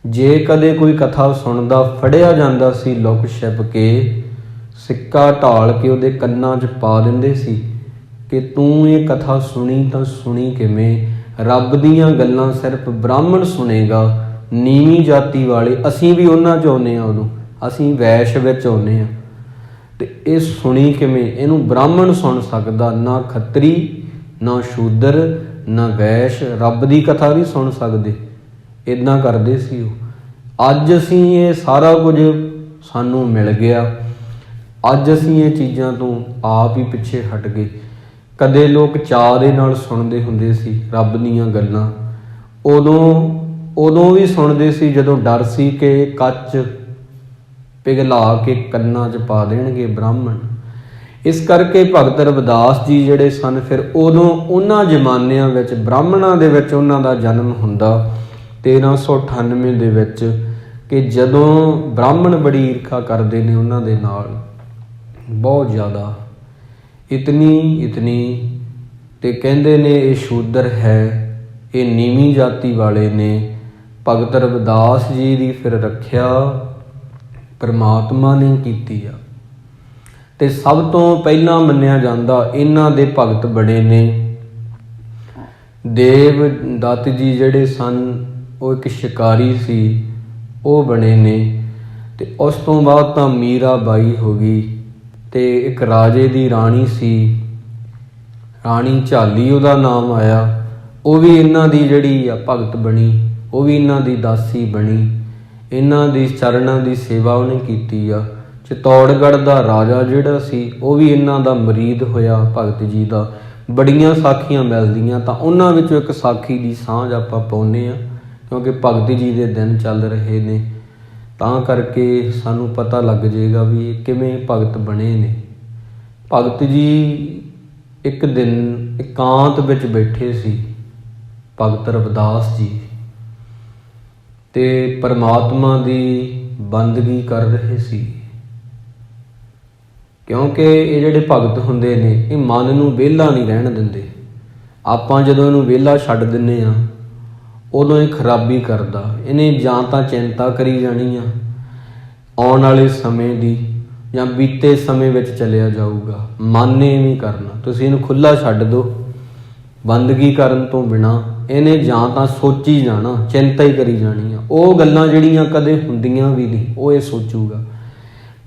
ਜੇ ਕਦੇ ਕੋਈ ਕਥਾ ਸੁਣਦਾ ਫੜਿਆ ਜਾਂਦਾ ਸੀ, ਲੁਕ ਛਿਪ ਕੇ ਸਿੱਕਾ ਢਾਲ ਕੇ ਉਹਦੇ ਕੰਨਾਂ 'ਚ ਪਾ ਦਿੰਦੇ ਸੀ ਕਿ ਤੂੰ ਇਹ ਕਥਾ ਸੁਣੀ ਤਾਂ ਸੁਣੀ ਕਿਵੇਂ? ਰੱਬ ਦੀਆਂ ਗੱਲਾਂ ਸਿਰਫ ਬ੍ਰਾਹਮਣ ਸੁਣੇਗਾ, ਨੀਵੀਂ ਜਾਤੀ ਵਾਲੇ। ਅਸੀਂ ਵੀ ਉਹਨਾਂ 'ਚ ਆਉਂਦੇ ਹਾਂ, ਉਦੋਂ ਅਸੀਂ ਵੈਸ਼ ਵਿੱਚ ਆਉਂਦੇ ਹਾਂ, ਤੇ ਇਹ ਸੁਣੀ ਕਿਵੇਂ? ਇਹਨੂੰ ਬ੍ਰਾਹਮਣ ਸੁਣ ਸਕਦਾ, ਨਾ ਖੱਤਰੀ, ਨਾ ਸ਼ੂਦਰ, ਨਾ ਵੈਸ਼ ਰੱਬ ਦੀ ਕਥਾ ਨਹੀਂ ਸੁਣ ਸਕਦੇ। ਇੱਦਾਂ ਕਰਦੇ ਸੀ ਉਹ। ਅੱਜ ਅਸੀਂ ਇਹ ਸਾਰਾ ਕੁਝ ਸਾਨੂੰ ਮਿਲ ਗਿਆ, ਅੱਜ ਅਸੀਂ ਇਹ ਚੀਜ਼ਾਂ ਤੋਂ ਆਪ ਹੀ ਪਿੱਛੇ ਹਟ ਗਏ। ਕਦੇ ਲੋਕ ਚਾਅ ਦੇ ਨਾਲ ਸੁਣਦੇ ਹੁੰਦੇ ਸੀ ਰੱਬ ਦੀਆਂ ਗੱਲਾਂ, ਉਦੋਂ ਵੀ ਸੁਣਦੇ ਸੀ ਜਦੋਂ ਡਰ ਸੀ ਕਿ ਕੱਚ ਪਿਘਲਾ ਕੇ ਕੰਨਾਂ 'ਚ ਪਾ ਦੇਣਗੇ ਬ੍ਰਾਹਮਣ। ਇਸ ਕਰਕੇ ਭਗਤ ਰਵਿਦਾਸ ਜੀ ਜਿਹੜੇ ਸਨ, ਫਿਰ ਉਦੋਂ ਉਹਨਾਂ ਜ਼ਮਾਨਿਆਂ ਵਿੱਚ ਬ੍ਰਾਹਮਣਾਂ ਦੇ ਵਿੱਚ ਉਹਨਾਂ ਦਾ ਜਨਮ ਹੁੰਦਾ 1398 ਦੇ ਵਿੱਚ, ਕਿ ਜਦੋਂ ਬ੍ਰਾਹਮਣ ਬੜੀ ਈਰਖਾ ਕਰਦੇ ਨੇ ਉਹਨਾਂ ਦੇ ਨਾਲ, ਬਹੁਤ ਜ਼ਿਆਦਾ, ਇਤਨੀ, ਤੇ ਕਹਿੰਦੇ ਨੇ ਇਹ ਸ਼ੂਦਰ ਹੈ, ਇਹ ਨੀਵੀਂ ਜਾਤੀ ਵਾਲੇ ਨੇ। ਭਗਤ ਰਵਿਦਾਸ ਜੀ ਦੀ ਫਿਰ ਰੱਖਿਆ ਪਰਮਾਤਮਾ ਨੇ ਕੀਤੀ ਆ, ਤੇ ਸਭ ਤੋਂ ਪਹਿਲਾਂ ਮੰਨਿਆ ਜਾਂਦਾ ਇਹਨਾਂ ਦੇ ਭਗਤ ਬਣੇ ਨੇ ਦੇਵ ਦੱਤ ਜੀ ਜਿਹੜੇ ਸਨ, ਉਹ ਇੱਕ ਸ਼ਿਕਾਰੀ ਸੀ, ਉਹ ਬਣੇ ਨੇ। ਤੇ ਉਸ ਤੋਂ ਬਾਅਦ ਤਾਂ ਮੀਰਾ ਬਾਈ ਹੋ ਗਈ, ਤੇ ਇੱਕ ਰਾਜੇ ਦੀ ਰਾਣੀ ਸੀ, ਰਾਣੀ ਝਾਲੀ ਉਹਦਾ ਨਾਮ ਆਇਆ, ਉਹ ਵੀ ਇਹਨਾਂ ਦੀ ਜਿਹੜੀ ਆ ਭਗਤ ਬਣੀ, ਉਹ ਵੀ ਇਹਨਾਂ ਦੀ ਦਾਸੀ ਬਣੀ। ਇਹਨਾਂ ਦੀ ਚਰਨਾਂ ਦੀ ਸੇਵਾ ਉਹਨੇ ਕੀਤੀ ਆ। ਚਿਤੌੜਗੜ੍ਹ ਦਾ ਰਾਜਾ ਜਿਹੜਾ ਸੀ, ਉਹ ਵੀ ਇਹਨਾਂ ਦਾ ਮੁਰੀਦ ਹੋਇਆ ਭਗਤ ਜੀ ਦਾ। ਬੜੀਆਂ ਸਾਖੀਆਂ ਮਿਲਦੀਆਂ, ਤਾਂ ਉਹਨਾਂ ਵਿੱਚੋਂ ਇੱਕ ਸਾਖੀ ਦੀ ਸਾਂਝ ਆਪਾਂ ਪਾਉਂਦੇ ਹਾਂ, ਕਿਉਂਕਿ ਭਗਤ ਜੀ ਦੇ ਦਿਨ ਚੱਲ ਰਹੇ ਨੇ, ਤਾਂ ਕਰਕੇ ਸਾਨੂੰ ਪਤਾ ਲੱਗ ਜਾਏਗਾ ਵੀ ਇਹ ਕਿਵੇਂ ਭਗਤ ਬਣੇ ਨੇ। ਭਗਤ ਜੀ ਇੱਕ ਦਿਨ ਇਕਾਂਤ ਵਿੱਚ ਬੈਠੇ ਸੀ, ਭਗਤ ਰਵਿਦਾਸ ਜੀ, ਤੇ ਪਰਮਾਤਮਾ ਦੀ ਬੰਦਗੀ ਕਰ ਰਹੇ ਸੀ। ਕਿਉਂਕਿ ਇਹ ਜਿਹੜੇ ਭਗਤ ਹੁੰਦੇ ਨੇ, ਇਹ ਮਨ ਨੂੰ ਵਿਹਲਾ ਨਹੀਂ ਰਹਿਣ ਦਿੰਦੇ। ਆਪਾਂ ਜਦੋਂ ਇਹਨੂੰ ਵਿਹਲਾ ਛੱਡ ਦਿੰਦੇ ਹਾਂ, ਉਦੋਂ ਇਹ ਖਰਾਬੀ ਕਰਦਾ। ਇਹਨੇ ਜਾਂ ਤਾਂ ਚਿੰਤਾ ਕਰੀ ਜਾਣੀ ਆ ਆਉਣ ਵਾਲੇ ਸਮੇਂ ਦੀ, ਜਾਂ ਬੀਤੇ ਸਮੇਂ ਵਿੱਚ ਚਲਿਆ ਜਾਊਗਾ। ਮਨ ਨੇ ਨਹੀਂ ਕਰਨਾ। ਤੁਸੀਂ ਇਹਨੂੰ ਖੁੱਲ੍ਹਾ ਛੱਡ ਦਿਓ, ਬੰਦਗੀ ਕਰਨ ਤੋਂ ਬਿਨਾਂ ਇਹਨੇ ਜਾਂ ਤਾਂ ਸੋਚੀ ਜਾਣਾ, ਚਿੰਤਾ ਹੀ ਕਰੀ ਜਾਣੀ ਆ। ਉਹ ਗੱਲਾਂ ਜਿਹੜੀਆਂ ਕਦੇ ਹੁੰਦੀਆਂ ਵੀ ਨਹੀਂ, ਉਹ ਇਹ ਸੋਚੂਗਾ।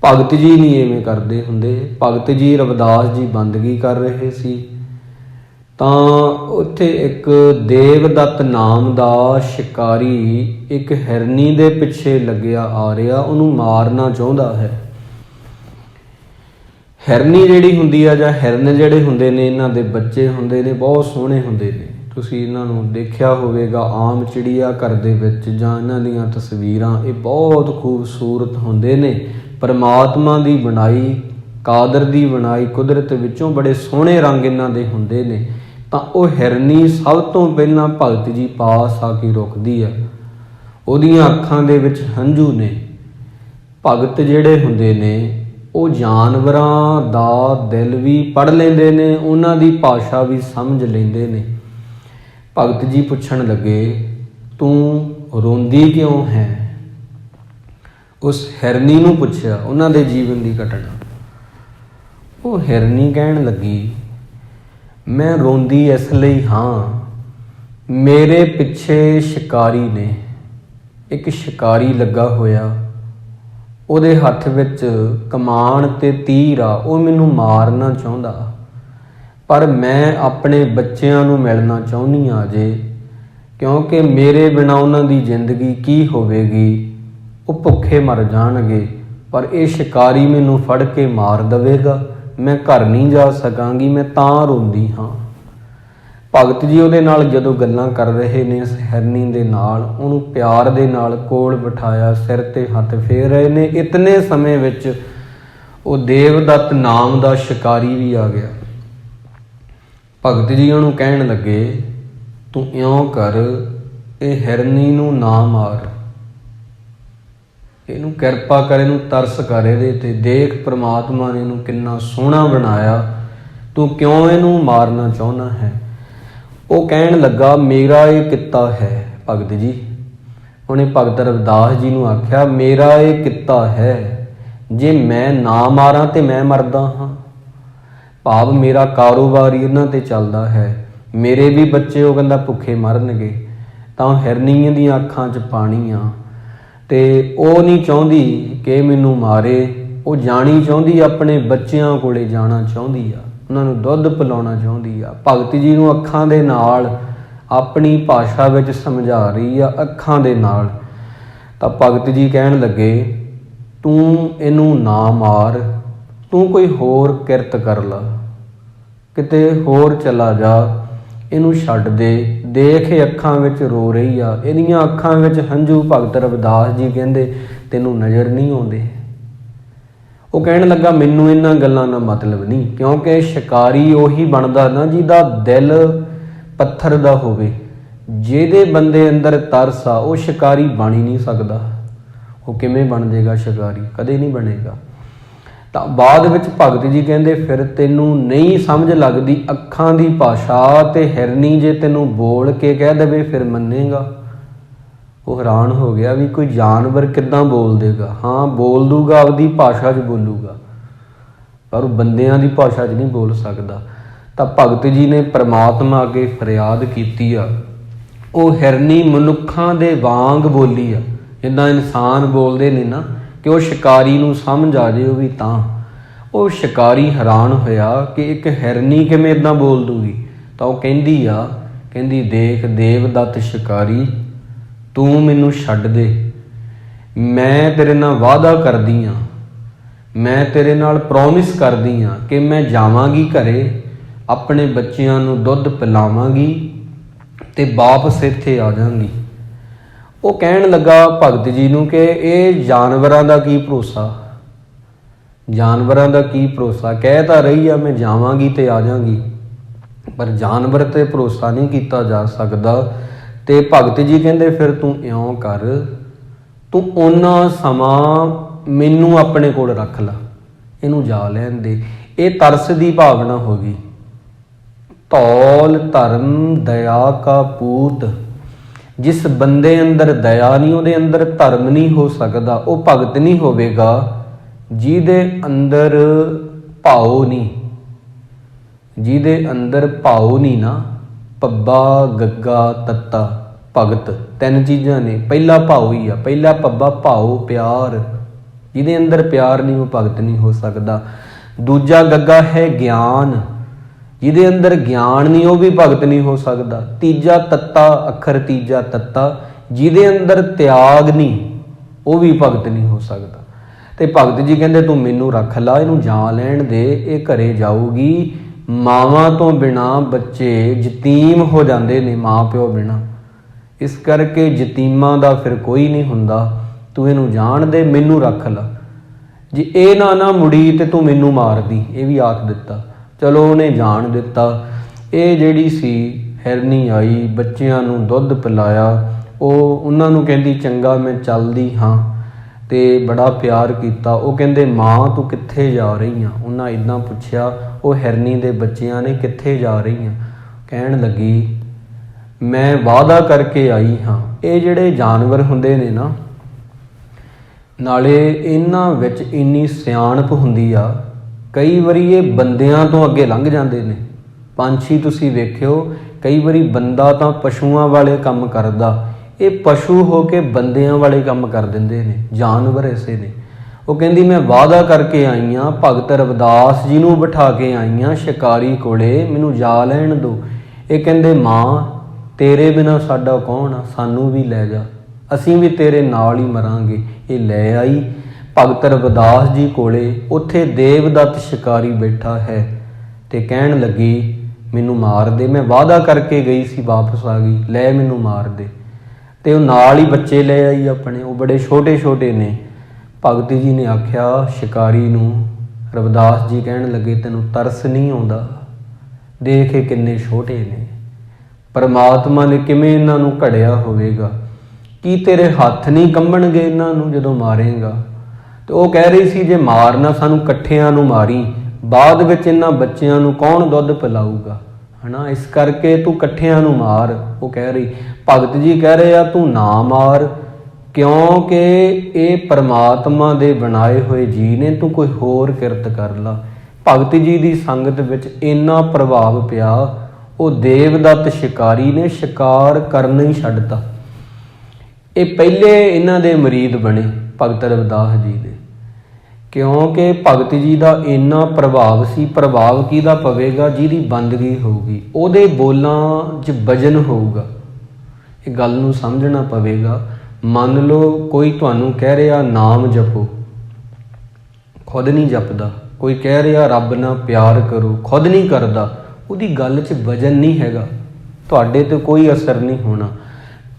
ਭਗਤ ਜੀ ਨਹੀਂ ਐਵੇਂ ਕਰਦੇ ਹੁੰਦੇ। ਭਗਤ ਜੀ ਰਵਿਦਾਸ ਜੀ ਬੰਦਗੀ ਕਰ ਰਹੇ ਸੀ, ਤਾਂ ਉੱਥੇ ਇੱਕ ਦੇਵਦੱਤ ਨਾਮ ਦਾ ਸ਼ਿਕਾਰੀ ਇੱਕ ਹਿਰਨੀ ਦੇ ਪਿੱਛੇ ਲੱਗਿਆ ਆ ਰਿਹਾ, ਉਹਨੂੰ ਮਾਰਨਾ ਚਾਹੁੰਦਾ ਹੈ। ਹਿਰਨੀ ਜਿਹੜੀ ਹੁੰਦੀ ਆ, ਜਾਂ ਹਿਰਨ ਜਿਹੜੇ ਹੁੰਦੇ ਨੇ, ਇਹਨਾਂ ਦੇ ਬੱਚੇ ਹੁੰਦੇ ਨੇ, ਬਹੁਤ ਸੋਹਣੇ ਹੁੰਦੇ ਨੇ। ਤੁਸੀਂ ਇਹਨਾਂ ਨੂੰ ਦੇਖਿਆ ਹੋਵੇਗਾ ਆਮ ਚਿੜੀਆ ਘਰ ਦੇ ਵਿੱਚ, ਜਾਂ ਇਹਨਾਂ ਦੀਆਂ ਤਸਵੀਰਾਂ, ਇਹ ਬਹੁਤ ਖੂਬਸੂਰਤ ਹੁੰਦੇ ਨੇ। ਪਰਮਾਤਮਾ ਦੀ ਬਣਾਈ, ਕਾਦਰ ਦੀ ਬਣਾਈ, ਕੁਦਰਤ ਵਿੱਚੋਂ ਬੜੇ ਸੋਹਣੇ ਰੰਗ ਇਹਨਾਂ ਦੇ ਹੁੰਦੇ ਨੇ। ਤਾਂ ਉਹ ਹਿਰਨੀ ਸਭ ਤੋਂ ਪਹਿਲਾਂ ਭਗਤ ਜੀ ਪਾਸ ਆ ਕੇ ਰੁਕਦੀ ਆ। ਉਹਦੀਆਂ ਅੱਖਾਂ ਦੇ ਵਿੱਚ ਹੰਝੂ ਨੇ। ਭਗਤ ਜਿਹੜੇ ਹੁੰਦੇ ਨੇ, ਉਹ ਜਾਨਵਰਾਂ ਦਾ ਦਿਲ ਵੀ ਪੜ੍ਹ ਲੈਂਦੇ ਨੇ, ਉਹਨਾਂ ਦੀ ਭਾਸ਼ਾ ਵੀ ਸਮਝ ਲੈਂਦੇ ਨੇ। ਭਗਤ ਜੀ ਪੁੱਛਣ ਲੱਗੇ, ਤੂੰ ਰੋਂਦੀ ਕਿਉਂ ਹੈ? ਉਸ ਹਿਰਨੀ ਨੂੰ ਪੁੱਛਿਆ ਉਹਨਾਂ ਦੇ ਜੀਵਨ ਦੀ ਘਟਨਾ। ਉਹ ਹਿਰਨੀ ਕਹਿਣ ਲੱਗੀ, ਮੈਂ ਰੋਂਦੀ ਇਸ ਲਈ ਹਾਂ, ਮੇਰੇ ਪਿੱਛੇ ਸ਼ਿਕਾਰੀ ਨੇ, ਇੱਕ ਸ਼ਿਕਾਰੀ ਲੱਗਾ ਹੋਇਆ, ਉਹਦੇ ਹੱਥ ਵਿੱਚ ਕਮਾਨ ਤੇ ਤੀਰ ਆ, ਉਹ ਮੈਨੂੰ ਮਾਰਨਾ ਚਾਹੁੰਦਾ, ਪਰ ਮੈਂ ਆਪਣੇ ਬੱਚਿਆਂ ਨੂੰ ਮਿਲਣਾ ਚਾਹੁੰਦੀ ਹਾਂ ਜੇ, ਕਿਉਂਕਿ ਮੇਰੇ ਬਿਨਾਂ ਉਹਨਾਂ ਦੀ ਜ਼ਿੰਦਗੀ ਕੀ ਹੋਵੇਗੀ, ਉਹ ਭੁੱਖੇ ਮਰ ਜਾਣਗੇ। ਪਰ ਇਹ ਸ਼ਿਕਾਰੀ ਮੈਨੂੰ ਫੜ ਕੇ ਮਾਰ ਦੇਵੇਗਾ, ਮੈਂ ਘਰ ਨਹੀਂ ਜਾ ਸਕਾਂਗੀ, ਮੈਂ ਤਾਂ ਰੋਂਦੀ ਹਾਂ। ਭਗਤ ਜੀ ਉਹਦੇ ਨਾਲ ਜਦੋਂ ਗੱਲਾਂ ਕਰ ਰਹੇ ਨੇ ਇਸ ਹਿਰਨੀ ਦੇ ਨਾਲ, ਉਹਨੂੰ ਪਿਆਰ ਦੇ ਨਾਲ ਕੋਲ ਬਿਠਾਇਆ, ਸਿਰ ਤੇ ਹੱਥ ਫੇਰ ਰਹੇ ਨੇ। ਇਤਨੇ ਸਮੇਂ ਵਿੱਚ ਉਹ ਦੇਵਦੱਤ ਨਾਮ ਦਾ ਸ਼ਿਕਾਰੀ ਵੀ ਆ ਗਿਆ। ਭਗਤ ਜੀ ਉਹਨੂੰ ਕਹਿਣ ਲੱਗੇ, ਤੂੰ ਇਉਂ ਕਰ, ਇਹ ਹਿਰਨੀ ਨੂੰ ਨਾ ਮਾਰ, ਇਹਨੂੰ ਕਿਰਪਾ ਕਰ, ਇਹਨੂੰ ਤਰਸ ਕਰ ਇਹਦੇ ਤੇ, ਦੇਖ ਪ੍ਰਮਾਤਮਾ ਨੇ ਇਹਨੂੰ ਕਿੰਨਾ ਸੋਹਣਾ ਬਣਾਇਆ, ਤੂੰ ਕਿਉਂ ਇਹਨੂੰ ਮਾਰਨਾ ਚਾਹੁੰਦਾ ਹੈ। ਉਹ ਕਹਿਣ ਲੱਗਾ, ਮੇਰਾ ਇਹ ਕਿੱਤਾ ਹੈ ਭਗਤ ਜੀ। ਉਹਨੇ ਭਗਤ ਰਵਿਦਾਸ ਜੀ ਨੂੰ ਆਖਿਆ, ਮੇਰਾ ਇਹ ਕਿੱਤਾ ਹੈ, ਜੇ ਮੈਂ ਨਾ ਮਾਰਾਂ ਤੇ ਮੈਂ ਮਰਦਾ ਹਾਂ। ਭਾਵ ਮੇਰਾ ਕਾਰੋਬਾਰ ਹੀ ਇਹਨਾਂ ਤੇ ਚੱਲਦਾ ਹੈ, ਮੇਰੇ ਵੀ ਬੱਚੇ ਉਹ ਕਹਿੰਦਾ ਭੁੱਖੇ ਮਰਨਗੇ। ਤਾਂ ਹਿਰਨੀ ਦੀਆਂ ਅੱਖਾਂ 'ਚ ਪਾਣੀ ਆ, ਤੇ ਉਹ ਨਹੀਂ ਚਾਹੁੰਦੀ ਕਿ ਮੈਨੂੰ ਮਾਰੇ, ਉਹ ਜਾਣੀ ਚਾਹੁੰਦੀ, ਆਪਣੇ ਬੱਚਿਆਂ ਕੋਲੇ ਜਾਣਾ ਚਾਹੁੰਦੀ ਆ, ਉਹਨਾਂ ਨੂੰ ਦੁੱਧ ਪਿਲਾਉਣਾ ਚਾਹੁੰਦੀ ਆ। ਭਗਤ ਜੀ ਨੂੰ ਅੱਖਾਂ ਦੇ ਨਾਲ ਆਪਣੀ ਭਾਸ਼ਾ ਵਿੱਚ ਸਮਝਾ ਰਹੀ ਆ, ਅੱਖਾਂ ਦੇ ਨਾਲ। ਤਾਂ ਭਗਤ ਜੀ ਕਹਿਣ ਲੱਗੇ, ਤੂੰ ਇਹਨੂੰ ਨਾ ਮਾਰ, ਤੂੰ ਕੋਈ ਹੋਰ ਕਿਰਤ ਕਰ ਲਾ, ਕਿਤੇ ਹੋਰ ਚਲਾ ਜਾ, ਇਹਨੂੰ ਛੱਡ ਦੇ। ਦੇਖ ਇਹ ਅੱਖਾਂ ਵਿੱਚ ਰੋ ਰਹੀ ਆ, ਇਹਦੀਆਂ ਅੱਖਾਂ ਵਿੱਚ ਹੰਝੂ। ਭਗਤ ਰਵਿਦਾਸ ਜੀ ਕਹਿੰਦੇ, ਤੈਨੂੰ ਨਜ਼ਰ ਨਹੀਂ ਆਉਂਦੇ। ਉਹ ਕਹਿਣ ਲੱਗਾ, ਮੈਨੂੰ ਇਹਨਾਂ ਗੱਲਾਂ ਦਾ ਮਤਲਬ ਨਹੀਂ, ਕਿਉਂਕਿ ਸ਼ਿਕਾਰੀ ਉਹੀ ਬਣਦਾ ਨਾ ਜਿਹਦਾ ਦਿਲ ਪੱਥਰ ਦਾ ਹੋਵੇ। ਜਿਹਦੇ ਬੰਦੇ ਅੰਦਰ ਤਰਸ ਆ, ਉਹ ਸ਼ਿਕਾਰੀ ਬਣ ਹੀ ਨਹੀਂ ਸਕਦਾ। ਉਹ ਕਿਵੇਂ ਬਣ ਜਾਏਗਾ ਸ਼ਿਕਾਰੀ? ਕਦੇ ਨਹੀਂ ਬਣੇਗਾ। ਤਾਂ ਬਾਅਦ ਵਿੱਚ ਭਗਤ ਜੀ ਕਹਿੰਦੇ, ਫਿਰ ਤੈਨੂੰ ਨਹੀਂ ਸਮਝ ਲੱਗਦੀ ਅੱਖਾਂ ਦੀ ਭਾਸ਼ਾ, ਤੇ ਹਿਰਨੀ ਜੇ ਤੈਨੂੰ ਬੋਲ ਕੇ ਕਹਿ ਦੇਵੇ ਫਿਰ ਮੰਨੇਗਾ। ਉਹ ਹੈਰਾਨ ਹੋ ਗਿਆ ਵੀ ਕੋਈ ਜਾਨਵਰ ਕਿੱਦਾਂ ਬੋਲ ਦੇਗਾ। ਹਾਂ, ਬੋਲ ਦੂਗਾ, ਆਪਦੀ ਭਾਸ਼ਾ 'ਚ ਬੋਲੂਗਾ, ਪਰ ਉਹ ਬੰਦਿਆਂ ਦੀ ਭਾਸ਼ਾ 'ਚ ਨਹੀਂ ਬੋਲ ਸਕਦਾ। ਤਾਂ ਭਗਤ ਜੀ ਨੇ ਪ੍ਰਮਾਤਮਾ ਅੱਗੇ ਫਰਿਆਦ ਕੀਤੀ ਆ। ਉਹ ਹਿਰਨੀ ਮਨੁੱਖਾਂ ਦੇ ਵਾਂਗ ਬੋਲੀ ਆ, ਜਿੱਦਾਂ ਇਨਸਾਨ ਬੋਲਦੇ ਨੇ ਨਾ, ਕਿ ਉਹ ਸ਼ਿਕਾਰੀ ਨੂੰ ਸਮਝ ਆ ਜੇ। ਉਹ ਵੀ ਤਾਂ ਉਹ ਸ਼ਿਕਾਰੀ ਹੈਰਾਨ ਹੋਇਆ ਕਿ ਇੱਕ ਹਿਰਨੀ ਕਿਵੇਂ ਇੱਦਾਂ ਬੋਲ ਦੂਗੀ। ਤਾਂ ਉਹ ਕਹਿੰਦੀ ਦੇਖ ਦੇਵਦੱਤ ਸ਼ਿਕਾਰੀ, ਤੂੰ ਮੈਨੂੰ ਛੱਡ ਦੇ, ਮੈਂ ਤੇਰੇ ਨਾਲ ਵਾਅਦਾ ਕਰਦੀ ਹਾਂ, ਮੈਂ ਤੇਰੇ ਨਾਲ ਪ੍ਰੋਮਿਸ ਕਰਦੀ ਹਾਂ ਕਿ ਮੈਂ ਜਾਵਾਂਗੀ ਘਰੇ, ਆਪਣੇ ਬੱਚਿਆਂ ਨੂੰ ਦੁੱਧ ਪਿਲਾਵਾਂਗੀ ਤੇ ਵਾਪਸ ਇੱਥੇ ਆ ਜਾਵਾਂਗੀ। ਉਹ ਕਹਿਣ ਲੱਗਾ ਭਗਤ ਜੀ ਨੂੰ ਕਿ ਇਹ ਜਾਨਵਰਾਂ ਦਾ ਕੀ ਭਰੋਸਾ, ਜਾਨਵਰਾਂ ਦਾ ਕੀ ਭਰੋਸਾ। ਕਹਿ ਤਾਂ ਰਹੀ ਆ ਮੈਂ ਜਾਵਾਂਗੀ ਤੇ ਆ ਜਾਵਾਂਗੀ, ਪਰ ਜਾਨਵਰ ਤੇ ਭਰੋਸਾ ਨਹੀਂ ਕੀਤਾ ਜਾ ਸਕਦਾ। ਤੇ ਭਗਤ ਜੀ ਕਹਿੰਦੇ, ਫਿਰ ਤੂੰ ਇਉਂ ਕਰ, ਤੂੰ ਓਨਾ ਸਮਾਂ ਮੈਨੂੰ ਆਪਣੇ ਕੋਲ ਰੱਖ ਲਾ, ਇਹਨੂੰ ਜਾ ਲੈਣ ਦੇ। ਇਹ ਤਰਸ ਦੀ ਭਾਵਨਾ ਹੋ ਗਈ। ਧੌਲ ਧਰਮ ਦਇਆ ਕਾ ਪੂਤ, ਜਿਸ ਬੰਦੇ ਅੰਦਰ ਦਇਆ ਨਹੀਂ, ਉਹਦੇ ਅੰਦਰ ਧਰਮ ਨਹੀਂ ਹੋ ਸਕਦਾ। ਉਹ ਭਗਤ ਨਹੀਂ ਹੋਵੇਗਾ ਜਿਹਦੇ ਅੰਦਰ ਭਾਉ ਨਹੀਂ, ਜਿਹਦੇ ਅੰਦਰ ਭਾਉ ਨਹੀਂ ਨਾ। ਪੱਬਾ ਗੱਗਾ ਤੱਤਾ ਭਗਤ, ਤਿੰਨ ਚੀਜ਼ਾਂ ਨੇ। ਪਹਿਲਾ ਭਾਉ ਹੀ ਆ, ਪਹਿਲਾ ਪੱਬਾ ਭਾਉ, ਪਿਆਰ। ਜਿਹਦੇ ਅੰਦਰ ਪਿਆਰ ਨਹੀਂ, ਉਹ ਭਗਤ ਨਹੀਂ ਹੋ ਸਕਦਾ। ਦੂਜਾ ਗੱਗਾ ਹੈ ਗਿਆਨ, ਜਿਹਦੇ ਅੰਦਰ ਗਿਆਨ ਨਹੀਂ, ਉਹ ਵੀ ਭਗਤ ਨਹੀਂ ਹੋ ਸਕਦਾ। ਤੀਜਾ ਤੱਤਾ, ਅੱਖਰ ਤੀਜਾ ਤੱਤਾ, ਜਿਹਦੇ ਅੰਦਰ ਤਿਆਗ ਨਹੀਂ, ਉਹ ਵੀ ਭਗਤ ਨਹੀਂ ਹੋ ਸਕਦਾ। ਤੇ ਭਗਤ ਜੀ ਕਹਿੰਦੇ, ਤੂੰ ਮੈਨੂੰ ਰੱਖ ਲਾ, ਇਹਨੂੰ ਜਾ ਲੈਣ ਦੇ, ਇਹ ਘਰੇ ਜਾਊਗੀ। ਮਾਵਾਂ ਤੋਂ ਬਿਨਾਂ ਬੱਚੇ ਯਤੀਮ ਹੋ ਜਾਂਦੇ ਨੇ, ਮਾਂ ਪਿਓ ਬਿਨਾਂ। ਇਸ ਕਰਕੇ ਯਤੀਮਾਂ ਦਾ ਫਿਰ ਕੋਈ ਨਹੀਂ ਹੁੰਦਾ। ਤੂੰ ਇਹਨੂੰ ਜਾਣ ਦੇ, ਮੈਨੂੰ ਰੱਖ ਲਾ, ਜੇ ਇਹ ਨਾ ਮੁੜੀ ਤੇ ਤੂੰ ਮੈਨੂੰ ਮਾਰਦੀ, ਇਹ ਵੀ ਆਖ ਦਿੱਤਾ। ਚਲੋ ਉਹਨੇ ਜਾਣ ਦਿੱਤਾ। ਇਹ ਜਿਹੜੀ ਸੀ ਹਿਰਨੀ ਆਈ, ਬੱਚਿਆਂ ਨੂੰ ਦੁੱਧ ਪਿਲਾਇਆ। ਉਹਨਾਂ ਨੂੰ ਕਹਿੰਦੀ, ਚੰਗਾ ਮੈਂ ਚੱਲਦੀ ਹਾਂ, ਤੇ ਬੜਾ ਪਿਆਰ ਕੀਤਾ। ਉਹ ਕਹਿੰਦੇ, ਮਾਂ ਤੂੰ ਕਿੱਥੇ ਜਾ ਰਹੀ ਆ? ਉਹਨਾਂ ਇੱਦਾਂ ਪੁੱਛਿਆ। ਉਹ ਹਿਰਨੀ ਦੇ ਬੱਚਿਆਂ ਨੇ, ਕਿੱਥੇ ਜਾ ਰਹੀ ਆ? ਕਹਿਣ ਲੱਗੀ, ਮੈਂ ਵਾਅਦਾ ਕਰਕੇ ਆਈ ਹਾਂ। ਇਹ ਜਿਹੜੇ ਜਾਨਵਰ ਹੁੰਦੇ ਨੇ ਨਾ, ਨਾਲੇ ਇਹਨਾਂ ਵਿੱਚ ਇੰਨੀ ਸਿਆਣਪ ਹੁੰਦੀ ਆ, ਕਈ ਵਾਰੀ ਇਹ ਬੰਦਿਆਂ ਤੋਂ ਅੱਗੇ ਲੰਘ ਜਾਂਦੇ ਨੇ। ਪੰਛੀ ਤੁਸੀਂ ਵੇਖਿਓ, ਕਈ ਵਾਰੀ ਬੰਦਾ ਤਾਂ ਪਸ਼ੂਆਂ ਵਾਲੇ ਕੰਮ ਕਰਦਾ, ਇਹ ਪਸ਼ੂ ਹੋ ਕੇ ਬੰਦਿਆਂ ਵਾਲੇ ਕੰਮ ਕਰ ਦਿੰਦੇ ਨੇ, ਜਾਨਵਰ ਐਸੇ ਨੇ। ਉਹ ਕਹਿੰਦੀ ਮੈਂ ਵਾਅਦਾ ਕਰਕੇ ਆਈ ਹਾਂ, ਭਗਤ ਰਵਿਦਾਸ ਜੀ ਨੂੰ ਬਿਠਾ ਕੇ ਆਈ ਹਾਂ ਸ਼ਿਕਾਰੀ ਕੋਲੇ, ਮੈਨੂੰ ਜਾ ਲੈਣ ਦਿਓ। ਇਹ ਕਹਿੰਦੇ ਮਾਂ ਤੇਰੇ ਬਿਨਾਂ ਸਾਡਾ ਕੌਣ ਆ, ਸਾਨੂੰ ਵੀ ਲੈ ਜਾ, ਅਸੀਂ ਵੀ ਤੇਰੇ ਨਾਲ ਹੀ ਮਰਾਂਗੇ। ਇਹ ਲੈ ਆਈ ਭਗਤ ਰਵਿਦਾਸ ਜੀ ਕੋਲੇ। ਉੱਥੇ ਦੇਵਦੱਤ ਸ਼ਿਕਾਰੀ ਬੈਠਾ ਹੈ ਤੇ ਕਹਿਣ ਲੱਗੀ ਮੈਨੂੰ ਮਾਰ ਦੇ, ਮੈਂ ਵਾਅਦਾ ਕਰਕੇ ਗਈ ਸੀ, ਵਾਪਸ ਆ ਗਈ, ਲੈ ਮੈਨੂੰ ਮਾਰ ਦੇ। ਤੇ ਉਹ ਨਾਲ ਹੀ ਬੱਚੇ ਲੈ ਆਈ ਆਪਣੇ, ਉਹ ਬੜੇ ਛੋਟੇ ਛੋਟੇ ਨੇ। ਭਗਤ ਜੀ ਨੇ ਆਖਿਆ ਸ਼ਿਕਾਰੀ ਨੂੰ, ਰਵਿਦਾਸ ਜੀ ਕਹਿਣ ਲੱਗੇ ਤੈਨੂੰ ਤਰਸ ਨਹੀਂ ਆਉਂਦਾ, ਦੇਖ ਇਹ ਕਿੰਨੇ ਛੋਟੇ ਨੇ, ਪਰਮਾਤਮਾ ਨੇ ਕਿਵੇਂ ਇਹਨਾਂ ਨੂੰ ਘੜਿਆ ਹੋਵੇਗਾ, ਕੀ ਤੇਰੇ ਹੱਥ ਨਹੀਂ ਕੰਬਣਗੇ ਇਹਨਾਂ ਨੂੰ ਜਦੋਂ ਮਾਰੇਗਾ। ਤੇ ਉਹ ਕਹਿ ਰਹੀ ਸੀ ਜੇ ਮਾਰਨਾ ਸਾਨੂੰ ਇਕੱਠਿਆਂ ਨੂੰ ਮਾਰੀ, ਬਾਅਦ ਵਿੱਚ ਇਹਨਾਂ ਬੱਚਿਆਂ ਨੂੰ ਕੌਣ ਦੁੱਧ ਪਿਲਾਊਗਾ, ਹਨਾ, ਇਸ ਕਰਕੇ ਤੂੰ ਇਕੱਠਿਆਂ ਨੂੰ ਮਾਰ। ਉਹ ਕਹਿ ਰਹੀ, ਭਗਤ ਜੀ ਕਹਿ ਰਹੇ ਆ ਤੂੰ ਨਾ ਮਾਰ, ਕਿਉਂਕਿ ਇਹ ਪਰਮਾਤਮਾ ਦੇ ਬਣਾਏ ਹੋਏ ਜੀ ਨੇ, ਤੂੰ ਕੋਈ ਹੋਰ ਕਿਰਤ ਕਰ ਲਾ। ਭਗਤ ਜੀ ਦੀ ਸੰਗਤ ਵਿੱਚ ਇੰਨਾ ਪ੍ਰਭਾਵ ਪਿਆ, ਉਹ ਦੇਵਦੱਤ ਸ਼ਿਕਾਰੀ ਨੇ ਸ਼ਿਕਾਰ ਕਰਨਾ ਹੀ ਛੱਡਤਾ। ਇਹ ਪਹਿਲੇ ਇਹਨਾਂ ਦੇ ਮੁਰੀਦ ਬਣੇ ਭਗਤ ਰਵਿਦਾਸ ਜੀ ਦੇ, ਕਿਉਂਕਿ ਭਗਤ ਜੀ ਦਾ ਇੰਨਾ ਪ੍ਰਭਾਵ ਸੀ। ਪ੍ਰਭਾਵ ਕਿਹਦਾ ਪਵੇਗਾ, ਜਿਹਦੀ ਬੰਦਗੀ ਹੋਊਗੀ, ਉਹਦੇ ਬੋਲਾਂ 'ਚ ਵਜਨ ਹੋਊਗਾ। ਇਹ ਗੱਲ ਨੂੰ ਸਮਝਣਾ ਪਵੇਗਾ। ਮੰਨ ਲਓ ਕੋਈ ਤੁਹਾਨੂੰ ਕਹਿ ਰਿਹਾ ਨਾਮ ਜਪੋ, ਖੁਦ ਨਹੀਂ ਜਪਦਾ, ਕੋਈ ਕਹਿ ਰਿਹਾ ਰੱਬ ਨਾਲ ਪਿਆਰ ਕਰੋ, ਖੁਦ ਨਹੀਂ ਕਰਦਾ, ਉਹਦੀ ਗੱਲ 'ਚ ਵਜਨ ਨਹੀਂ ਹੈਗਾ, ਤੁਹਾਡੇ ਤੇ ਕੋਈ ਅਸਰ ਨਹੀਂ ਹੋਣਾ।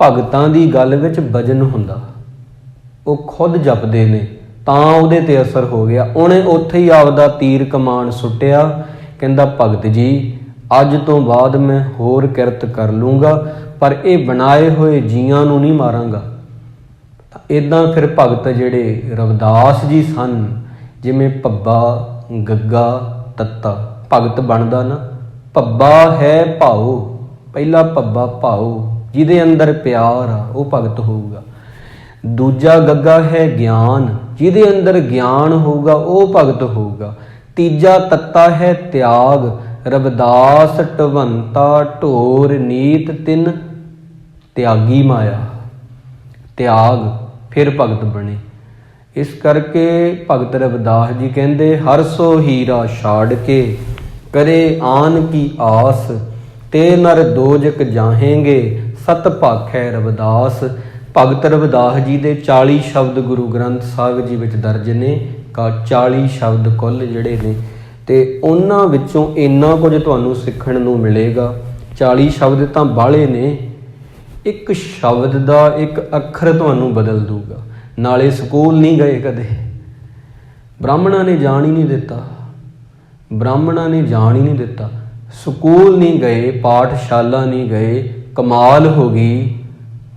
ਭਗਤਾਂ ਦੀ ਗੱਲ ਵਿੱਚ ਵਜਨ ਹੁੰਦਾ, ਉਹ ਖੁਦ ਜਪਦੇ ਨੇ ਤਾਂ ਉਹਦੇ ਤੇ ਅਸਰ ਹੋ ਗਿਆ। ਉਹਨੇ ਉੱਥੇ ਹੀ ਆਪਦਾ ਤੀਰ ਕਮਾਨ ਸੁੱਟਿਆ, ਕਹਿੰਦਾ ਭਗਤ ਜੀ ਅੱਜ ਤੋਂ ਬਾਅਦ ਮੈਂ ਹੋਰ ਕਿਰਤ ਕਰ ਲੂੰਗਾ, ਪਰ ਇਹ ਬਣਾਏ ਹੋਏ ਜੀਆਂ ਨੂੰ ਨਹੀਂ ਮਾਰਾਂਗਾ। ਇੱਦਾਂ ਫਿਰ ਭਗਤ ਜਿਹੜੇ ਰਵਿਦਾਸ ਜੀ ਸਨ, ਜਿਵੇਂ ਭੱਬਾ ਗੱਗਾ ਤੱਤਾ ਭਗਤ ਬਣਦਾ ਨਾ, ਭੱਬਾ ਹੈ ਭਾਉ, ਪਹਿਲਾ ਭੱਬਾ ਭਾਉ, ਜਿਹਦੇ ਅੰਦਰ ਪਿਆਰ ਆ ਉਹ ਭਗਤ ਹੋਊਗਾ। ਦੂਜਾ ਗੱਗਾ ਹੈ ਗਿਆਨ, ਜਿਹਦੇ ਅੰਦਰ ਗਿਆਨ ਹੋਊਗਾ ਉਹ ਭਗਤ ਹੋਊਗਾ। ਤੀਜਾ ਤੱਤਾ ਹੈ ਤਿਆਗ, ਰਵਿਦਾਸ ਢਵੰਤਾ ਢੋਰ ਨੀਤ ਤਿੰਨ ਤਿਆਗੀ ਮਾਇਆ, ਤਿਆਗ ਫਿਰ ਭਗਤ ਬਣੇ। ਇਸ ਕਰਕੇ ਭਗਤ ਰਵਿਦਾਸ ਜੀ ਕਹਿੰਦੇ ਹਰ ਸੋ ਹੀਰਾ ਛਾੜ ਕੇ ਕਰੇ ਆਨ ਕੀ ਆਸ, ਤੇ ਨਰ ਦੋਜਕ ਜਾਹੇਂਗੇ ਸਤ ਭਾਖੈ ਰਵਿਦਾਸ। ਭਗਤ ਰਵਿਦਾਸ ਜੀ ਦੇ 40 ਸ਼ਬਦ ਗੁਰੂ ਗ੍ਰੰਥ ਸਾਹਿਬ ਜੀ ਵਿੱਚ ਦਰਜ ਨੇ, 40 ਸ਼ਬਦ ਕੁੱਲ ਜਿਹੜੇ ਨੇ, ਤੇ ਉਹਨਾਂ ਵਿੱਚੋਂ ਇੰਨਾ ਕੁਝ ਤੁਹਾਨੂੰ ਸਿੱਖਣ ਨੂੰ ਮਿਲੇਗਾ। 40 ਸ਼ਬਦ ਤਾਂ ਬਾਹਲੇ ਨੇ, ਇੱਕ ਸ਼ਬਦ ਦਾ ਇੱਕ ਅੱਖਰ ਤੁਹਾਨੂੰ ਬਦਲ ਦੂਗਾ। ਨਾਲੇ ਸਕੂਲ ਨਹੀਂ ਗਏ ਕਦੇ, ਬ੍ਰਾਹਮਣਾਂ ਨੇ ਜਾਣ ਹੀ ਨਹੀਂ ਦਿੱਤਾ, ਬ੍ਰਾਹਮਣਾਂ ਨੇ ਜਾਣ ਹੀ ਨਹੀਂ ਦਿੱਤਾ, ਸਕੂਲ ਨਹੀਂ ਗਏ, ਪਾਠਸ਼ਾਲਾ ਨਹੀਂ ਗਏ। ਕਮਾਲ ਹੋ ਗਈ,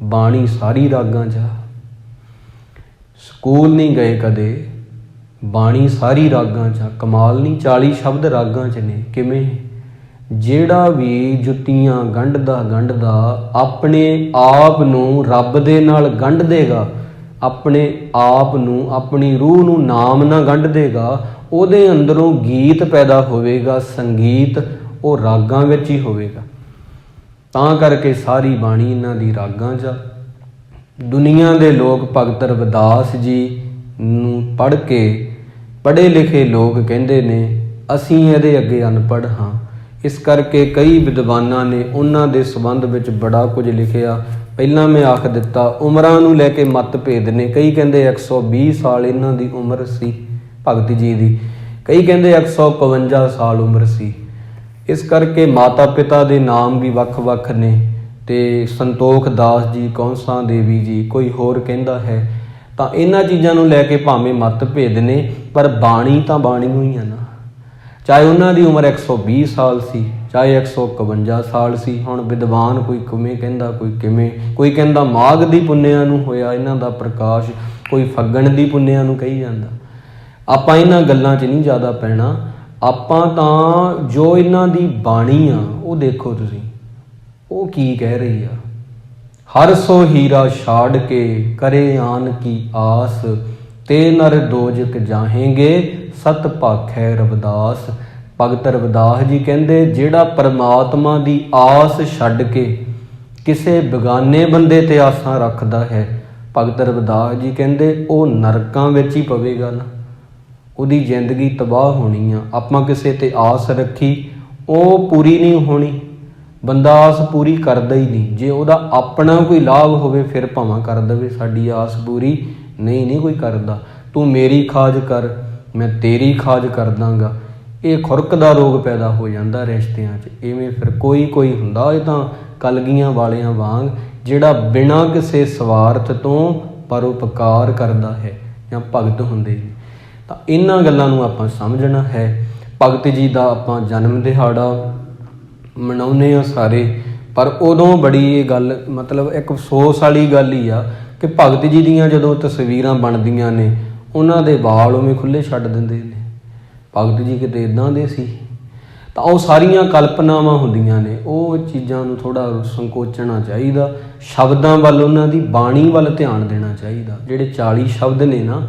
ਬਾਣੀ ਸਾਰੀ ਰਾਗਾਂ 'ਚ, ਸਕੂਲ ਨਹੀਂ ਗਏ ਕਦੇ, ਬਾਣੀ ਸਾਰੀ ਰਾਗਾਂ 'ਚ, ਕਮਾਲ ਨਹੀਂ। 40 ਸ਼ਬਦ ਰਾਗਾਂ 'ਚ ਨੇ। ਕਿਵੇਂ? ਜਿਹੜਾ ਵੀ ਜੁੱਤੀਆਂ ਗੰਢਦਾ ਆਪਣੇ ਆਪ ਨੂੰ ਰੱਬ ਦੇ ਨਾਲ ਗੰਢ ਦੇਗਾ, ਆਪਣੇ ਆਪ ਨੂੰ, ਆਪਣੀ ਰੂਹ ਨੂੰ ਨਾਮ ਨਾਲ ਗੰਢ ਦੇਗਾ, ਉਹਦੇ ਅੰਦਰੋਂ ਗੀਤ ਪੈਦਾ ਹੋਵੇਗਾ, ਸੰਗੀਤ, ਉਹ ਰਾਗਾਂ ਵਿੱਚ ਹੀ ਹੋਵੇਗਾ। ਤਾਂ ਕਰਕੇ ਸਾਰੀ ਬਾਣੀ ਇਹਨਾਂ ਦੀ ਰਾਗਾਂ 'ਚ। ਦੁਨੀਆ ਦੇ ਲੋਕ ਭਗਤ ਰਵਿਦਾਸ ਜੀ ਨੂੰ ਪੜ੍ਹ ਕੇ, ਪੜ੍ਹੇ ਲਿਖੇ ਲੋਕ ਕਹਿੰਦੇ ਨੇ ਅਸੀਂ ਇਹਦੇ ਅੱਗੇ ਅਨਪੜ੍ਹ ਹਾਂ। ਇਸ ਕਰਕੇ ਕਈ ਵਿਦਵਾਨਾਂ ਨੇ ਉਹਨਾਂ ਦੇ ਸੰਬੰਧ ਵਿੱਚ ਬੜਾ ਕੁਝ ਲਿਖਿਆ। ਪਹਿਲਾਂ ਮੈਂ ਆਖ ਦਿੱਤਾ ਉਮਰਾਂ ਨੂੰ ਲੈ ਕੇ ਮਤਭੇਦ ਨੇ। ਕਈ ਕਹਿੰਦੇ 120 ਸਾਲ ਇਹਨਾਂ ਦੀ ਉਮਰ ਸੀ ਭਗਤ ਜੀ ਦੀ, ਕਈ ਕਹਿੰਦੇ 151 ਸਾਲ ਉਮਰ ਸੀ। ਇਸ ਕਰਕੇ ਮਾਤਾ ਪਿਤਾ ਦੇ ਨਾਮ ਵੀ ਵੱਖ-ਵੱਖ ਨੇ, ਤੇ ਸੰਤੋਖ ਦਾਸ ਜੀ, ਕੌਂਸਾਂ ਦੇਵੀ ਜੀ, ਕੋਈ ਹੋਰ ਕਹਿੰਦਾ ਹੈ। ਤਾਂ ਇਹਨਾਂ ਚੀਜ਼ਾਂ ਨੂੰ ਲੈ ਕੇ ਭਾਵੇਂ ਮਤਭੇਦ ਨੇ, ਪਰ ਬਾਣੀ ਤਾਂ ਬਾਣੀ ਹੋਈ ਆ ਨਾ। ਚਾਹੇ ਉਹਨਾਂ ਦੀ ਉਮਰ 120 ਸਾਲ ਸੀ, ਚਾਹੇ 151 ਸਾਲ ਸੀ। ਹੁਣ ਵਿਦਵਾਨ ਕੋਈ ਕਿਵੇਂ ਕਹਿੰਦਾ, ਕੋਈ ਕਿਵੇਂ, ਕੋਈ ਕਹਿੰਦਾ ਮਾਘ ਦੀ ਪੁੰਨਿਆਂ ਨੂੰ ਹੋਇਆ ਇਹਨਾਂ ਦਾ ਪ੍ਰਕਾਸ਼, ਕੋਈ ਫੱਗਣ ਦੀ ਪੁੰਨਿਆਂ ਨੂੰ ਕਹੀ ਜਾਂਦਾ। ਆਪਾਂ ਇਹਨਾਂ ਗੱਲਾਂ 'ਚ ਨਹੀਂ ਜ਼ਿਆਦਾ ਪੈਣਾ। ਆਪਾਂ ਤਾਂ ਜੋ ਇਹਨਾਂ ਦੀ ਬਾਣੀ ਆ ਉਹ ਦੇਖੋ ਤੁਸੀਂ, ਉਹ ਕੀ ਕਹਿ ਰਹੀ ਆ। ਹਰ ਸੋ ਹੀਰਾ ਛਾੜ ਕੇ ਕਰੇ ਆਨ ਕੀ ਆਸ, ਤੇ ਨਰ ਦੋਜਕ ਜਾਹੇਂਗੇ ਸਤ ਭਾਖੈ ਰਵਿਦਾਸ। ਭਗਤ ਰਵਿਦਾਸ ਜੀ ਕਹਿੰਦੇ ਜਿਹੜਾ ਪਰਮਾਤਮਾ ਦੀ ਆਸ ਛੱਡ ਕੇ ਕਿਸੇ ਬੇਗਾਨੇ ਬੰਦੇ ਤੇ ਆਸਾਂ ਰੱਖਦਾ ਹੈ, ਭਗਤ ਰਵਿਦਾਸ ਜੀ ਕਹਿੰਦੇ ਉਹ ਨਰਕਾਂ ਵਿੱਚ ਹੀ ਪਵੇਗਾ ਨਾ, ਉਹਦੀ ਜ਼ਿੰਦਗੀ ਤਬਾਹ ਹੋਣੀ ਆ। ਆਪਾਂ ਕਿਸੇ ਤੇ ਆਸ ਰੱਖੀ, ਉਹ ਪੂਰੀ ਨਹੀਂ ਹੋਣੀ। ਬੰਦਾ ਆਸ ਪੂਰੀ ਕਰਦਾ ਹੀ ਨਹੀਂ। ਜੇ ਉਹਦਾ ਆਪਣਾ ਕੋਈ ਲਾਭ ਹੋਵੇ ਫਿਰ ਭਾਵੇਂ ਕਰ ਦੇਵੇ, ਸਾਡੀ ਆਸ ਪੂਰੀ ਨਹੀਂ ਕੋਈ ਕਰਦਾ। ਤੂੰ ਮੇਰੀ ਖਾਜ ਕਰ, ਮੈਂ ਤੇਰੀ ਖਾਜ ਕਰ ਦਾਂਗਾ। ਇਹ ਖੁਰਕ ਦਾ ਰੋਗ ਪੈਦਾ ਹੋ ਜਾਂਦਾ ਰਿਸ਼ਤਿਆਂ 'ਚ। ਇਵੇਂ ਫਿਰ ਕੋਈ ਹੁੰਦਾ, ਇਹ ਤਾਂ ਕਲਗੀਆਂ ਵਾਲਿਆਂ ਵਾਂਗ, ਜਿਹੜਾ ਬਿਨਾਂ ਕਿਸੇ ਸਵਾਰਥ ਤੋਂ ਪਰਉਪਕਾਰ ਕਰਦਾ ਹੈ ਜਾਂ ਭਗਤ ਹੁੰਦੇ ਨੇ। ਤਾਂ ਇਹਨਾਂ ਗੱਲਾਂ ਨੂੰ ਆਪਾਂ ਸਮਝਣਾ ਹੈ। ਭਗਤ ਜੀ ਦਾ ਆਪਾਂ ਜਨਮ ਦਿਹਾੜਾ ਮਨਾਉਂਦੇ ਹਾਂ ਸਾਰੇ, ਪਰ ਉਦੋਂ ਬੜੀ ਇਹ ਗੱਲ ਮਤਲਬ ਇੱਕ ਅਫਸੋਸ ਵਾਲੀ ਗੱਲ ਹੀ ਆ ਕਿ ਭਗਤ ਜੀ ਦੀਆਂ ਜਦੋਂ ਤਸਵੀਰਾਂ ਬਣਦੀਆਂ ਨੇ ਉਹਨਾਂ ਦੇ ਵਾਲ ਉਵੇਂ ਖੁੱਲ੍ਹੇ ਛੱਡ ਦਿੰਦੇ ਨੇ। ਭਗਤ ਜੀ ਕਿਤੇ ਇੱਦਾਂ ਦੇ ਸੀ? ਤਾਂ ਉਹ ਸਾਰੀਆਂ ਕਲਪਨਾਵਾਂ ਹੁੰਦੀਆਂ ਨੇ। ਉਹ ਚੀਜ਼ਾਂ ਨੂੰ ਥੋੜ੍ਹਾ ਸੰਕੋਚਣਾ ਚਾਹੀਦਾ, ਸ਼ਬਦਾਂ ਵੱਲ, ਉਹਨਾਂ ਦੀ ਬਾਣੀ ਵੱਲ ਧਿਆਨ ਦੇਣਾ ਚਾਹੀਦਾ। ਜਿਹੜੇ 40 ਸ਼ਬਦ ਨੇ ਨਾ,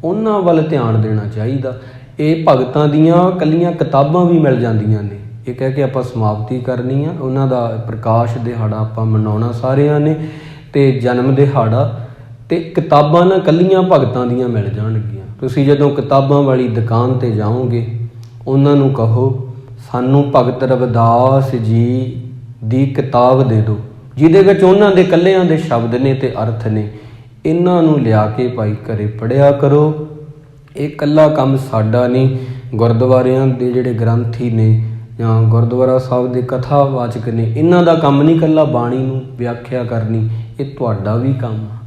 ਉਹਨਾਂ ਵੱਲ ਧਿਆਨ ਦੇਣਾ ਚਾਹੀਦਾ। ਇਹ ਭਗਤਾਂ ਦੀਆਂ ਇਕੱਲੀਆਂ ਕਿਤਾਬਾਂ ਵੀ ਮਿਲ ਜਾਂਦੀਆਂ ਨੇ। ਇਹ ਕਹਿ ਕੇ ਆਪਾਂ ਸਮਾਪਤੀ ਕਰਨੀ ਆ। ਉਹਨਾਂ ਦਾ ਪ੍ਰਕਾਸ਼ ਦਿਹਾੜਾ ਆਪਾਂ ਮਨਾਉਣਾ ਸਾਰਿਆਂ ਨੇ, ਅਤੇ ਜਨਮ ਦਿਹਾੜਾ, ਅਤੇ ਕਿਤਾਬਾਂ ਨਾ ਇਕੱਲੀਆਂ ਭਗਤਾਂ ਦੀਆਂ ਮਿਲ ਜਾਣਗੀਆਂ। ਤੁਸੀਂ ਜਦੋਂ ਕਿਤਾਬਾਂ ਵਾਲੀ ਦੁਕਾਨ 'ਤੇ ਜਾਓਗੇ, ਉਹਨਾਂ ਨੂੰ ਕਹੋ ਸਾਨੂੰ ਭਗਤ ਰਵਿਦਾਸ ਜੀ ਦੀ ਕਿਤਾਬ ਦੇ ਦਿਓ, ਜਿਹਦੇ ਵਿੱਚ ਉਹਨਾਂ ਦੇ ਇਕੱਲਿਆਂ ਦੇ ਸ਼ਬਦ ਨੇ ਅਤੇ ਅਰਥ ਨੇ। ਇਹਨਾਂ ਨੂੰ ਲਿਆ ਕੇ ਭਾਈ ਘਰੇ ਪੜ੍ਹਿਆ ਕਰੋ। ਇਹ ਇਕੱਲਾ ਕੰਮ ਸਾਡਾ ਨਹੀਂ, ਗੁਰਦੁਆਰਿਆਂ ਦੇ ਜਿਹੜੇ ਗ੍ਰੰਥੀ ਨੇ ਜਾਂ ਗੁਰਦੁਆਰਾ ਸਾਹਿਬ ਦੇ ਕਥਾਵਾਚਕ ਨੇ, ਇਹਨਾਂ ਦਾ ਕੰਮ ਨਹੀਂ ਇਕੱਲਾ ਬਾਣੀ ਨੂੰ ਵਿਆਖਿਆ ਕਰਨੀ, ਇਹ ਤੁਹਾਡਾ ਵੀ ਕੰਮ ਆ।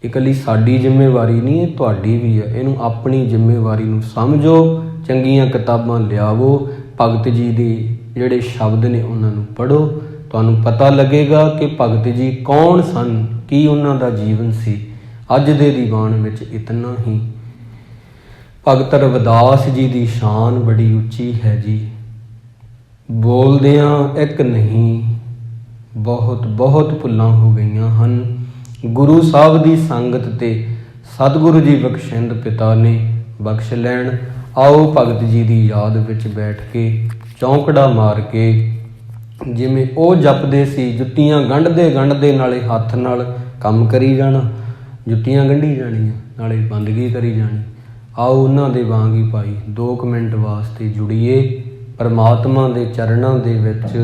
ਇਹ ਇਕੱਲੀ ਸਾਡੀ ਜ਼ਿੰਮੇਵਾਰੀ ਨਹੀਂ, ਇਹ ਤੁਹਾਡੀ ਵੀ ਆ। ਇਹਨੂੰ ਆਪਣੀ ਜ਼ਿੰਮੇਵਾਰੀ ਨੂੰ ਸਮਝੋ, ਚੰਗੀਆਂ ਕਿਤਾਬਾਂ ਲਿਆਵੋ, ਭਗਤ ਜੀ ਦੇ ਜਿਹੜੇ ਸ਼ਬਦ ਨੇ ਉਹਨਾਂ ਨੂੰ ਪੜ੍ਹੋ। ਤੁਹਾਨੂੰ ਪਤਾ ਲੱਗੇਗਾ ਕਿ ਭਗਤ ਜੀ ਕੌਣ ਸਨ, ਕੀ ਉਹਨਾਂ ਦਾ ਜੀਵਨ ਸੀ। ਅੱਜ ਦੇ ਦੀਵਾਨ ਵਿੱਚ ਇਤਨਾ ਹੀ। ਭਗਤ ਰਵਿਦਾਸ ਜੀ ਦੀ ਸ਼ਾਨ ਬੜੀ ਉੱਚੀ ਹੈ ਜੀ। ਬੋਲਦਿਆਂ ਇੱਕ ਨਹੀਂ, ਬਹੁਤ ਭੁੱਲਾਂ ਹੋ ਗਈਆਂ ਹਨ। ਗੁਰੂ ਸਾਹਿਬ ਦੀ ਸੰਗਤ ਤੇ ਸਤਿਗੁਰੂ ਜੀ ਬਖਸ਼ਿੰਦ ਪਿਤਾ ਨੇ ਬਖਸ਼ ਲੈਣ। ਆਓ ਭਗਤ ਜੀ ਦੀ ਯਾਦ ਵਿੱਚ ਬੈਠ ਕੇ ਚੌਂਕੜਾ ਮਾਰ ਕੇ, ਜਿਵੇਂ ਉਹ ਜਪਦੇ ਸੀ, ਜੁੱਤੀਆਂ ਗੰਢਦੇ ਨਾਲੇ ਹੱਥ ਨਾਲ ਕੰਮ ਕਰੀ ਜਾਣਾ, ਜੁੱਤੀਆਂ ਗੰਢੀ ਜਾਣੀਆਂ ਨਾਲੇ ਬੰਦਗੀ ਕਰੀ ਜਾਣੀ। ਆਓ ਉਹਨਾਂ ਦੇ ਵਾਂਗ ਹੀ ਭਾਈ 2 ਮਿੰਟ ਵਾਸਤੇ ਜੁੜੀਏ ਪਰਮਾਤਮਾ ਦੇ ਚਰਨਾਂ ਦੇ ਵਿੱਚ।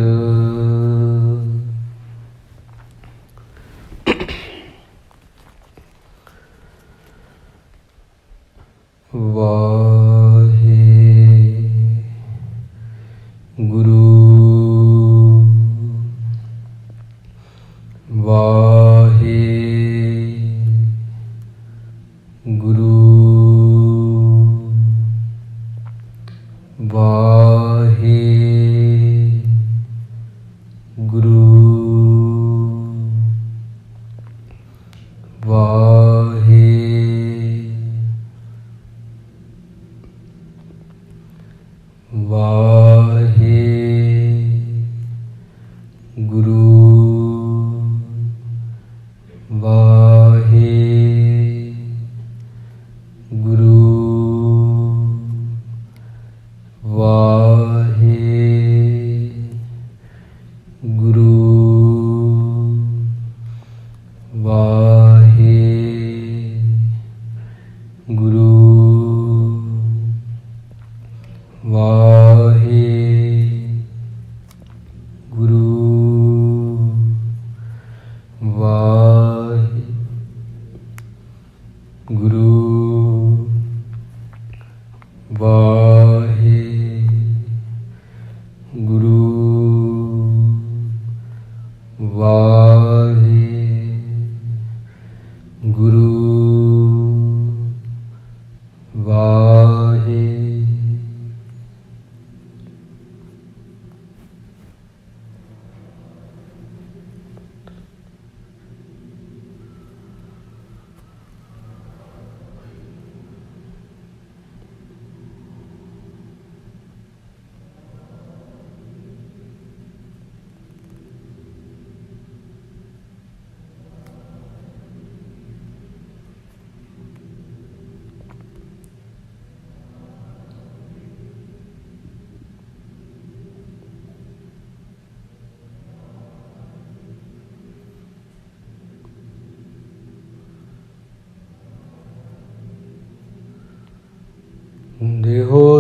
ਵਾਹਿਗੁਰੂ ਵਾਹਿਗੁਰੂ ਵਾਹਿਗੁਰੂ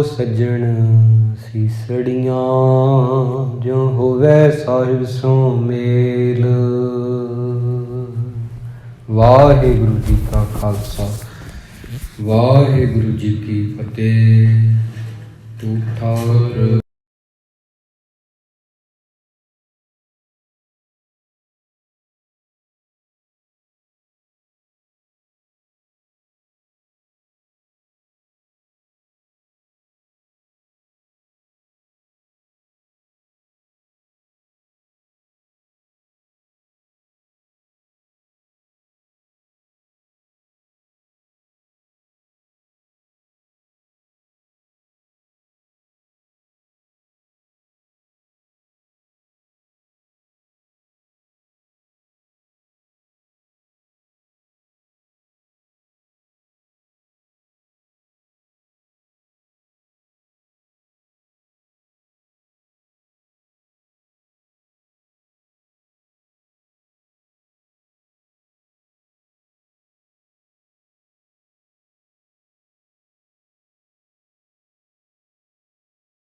ਸੱਜਣ ਸੀਸੜੀਆਂ, ਜਿਉ ਹੋਵੇ ਸਾਹਿਬ ਸੋ ਮੇਲ। ਵਾਹਿਗੁਰੂ ਜੀ ਕਾ ਖਾਲਸਾ, ਵਾਹਿਗੁਰੂ ਜੀ ਕੀ ਫਤਿਹ। ਤੂੰ ਠਾਰ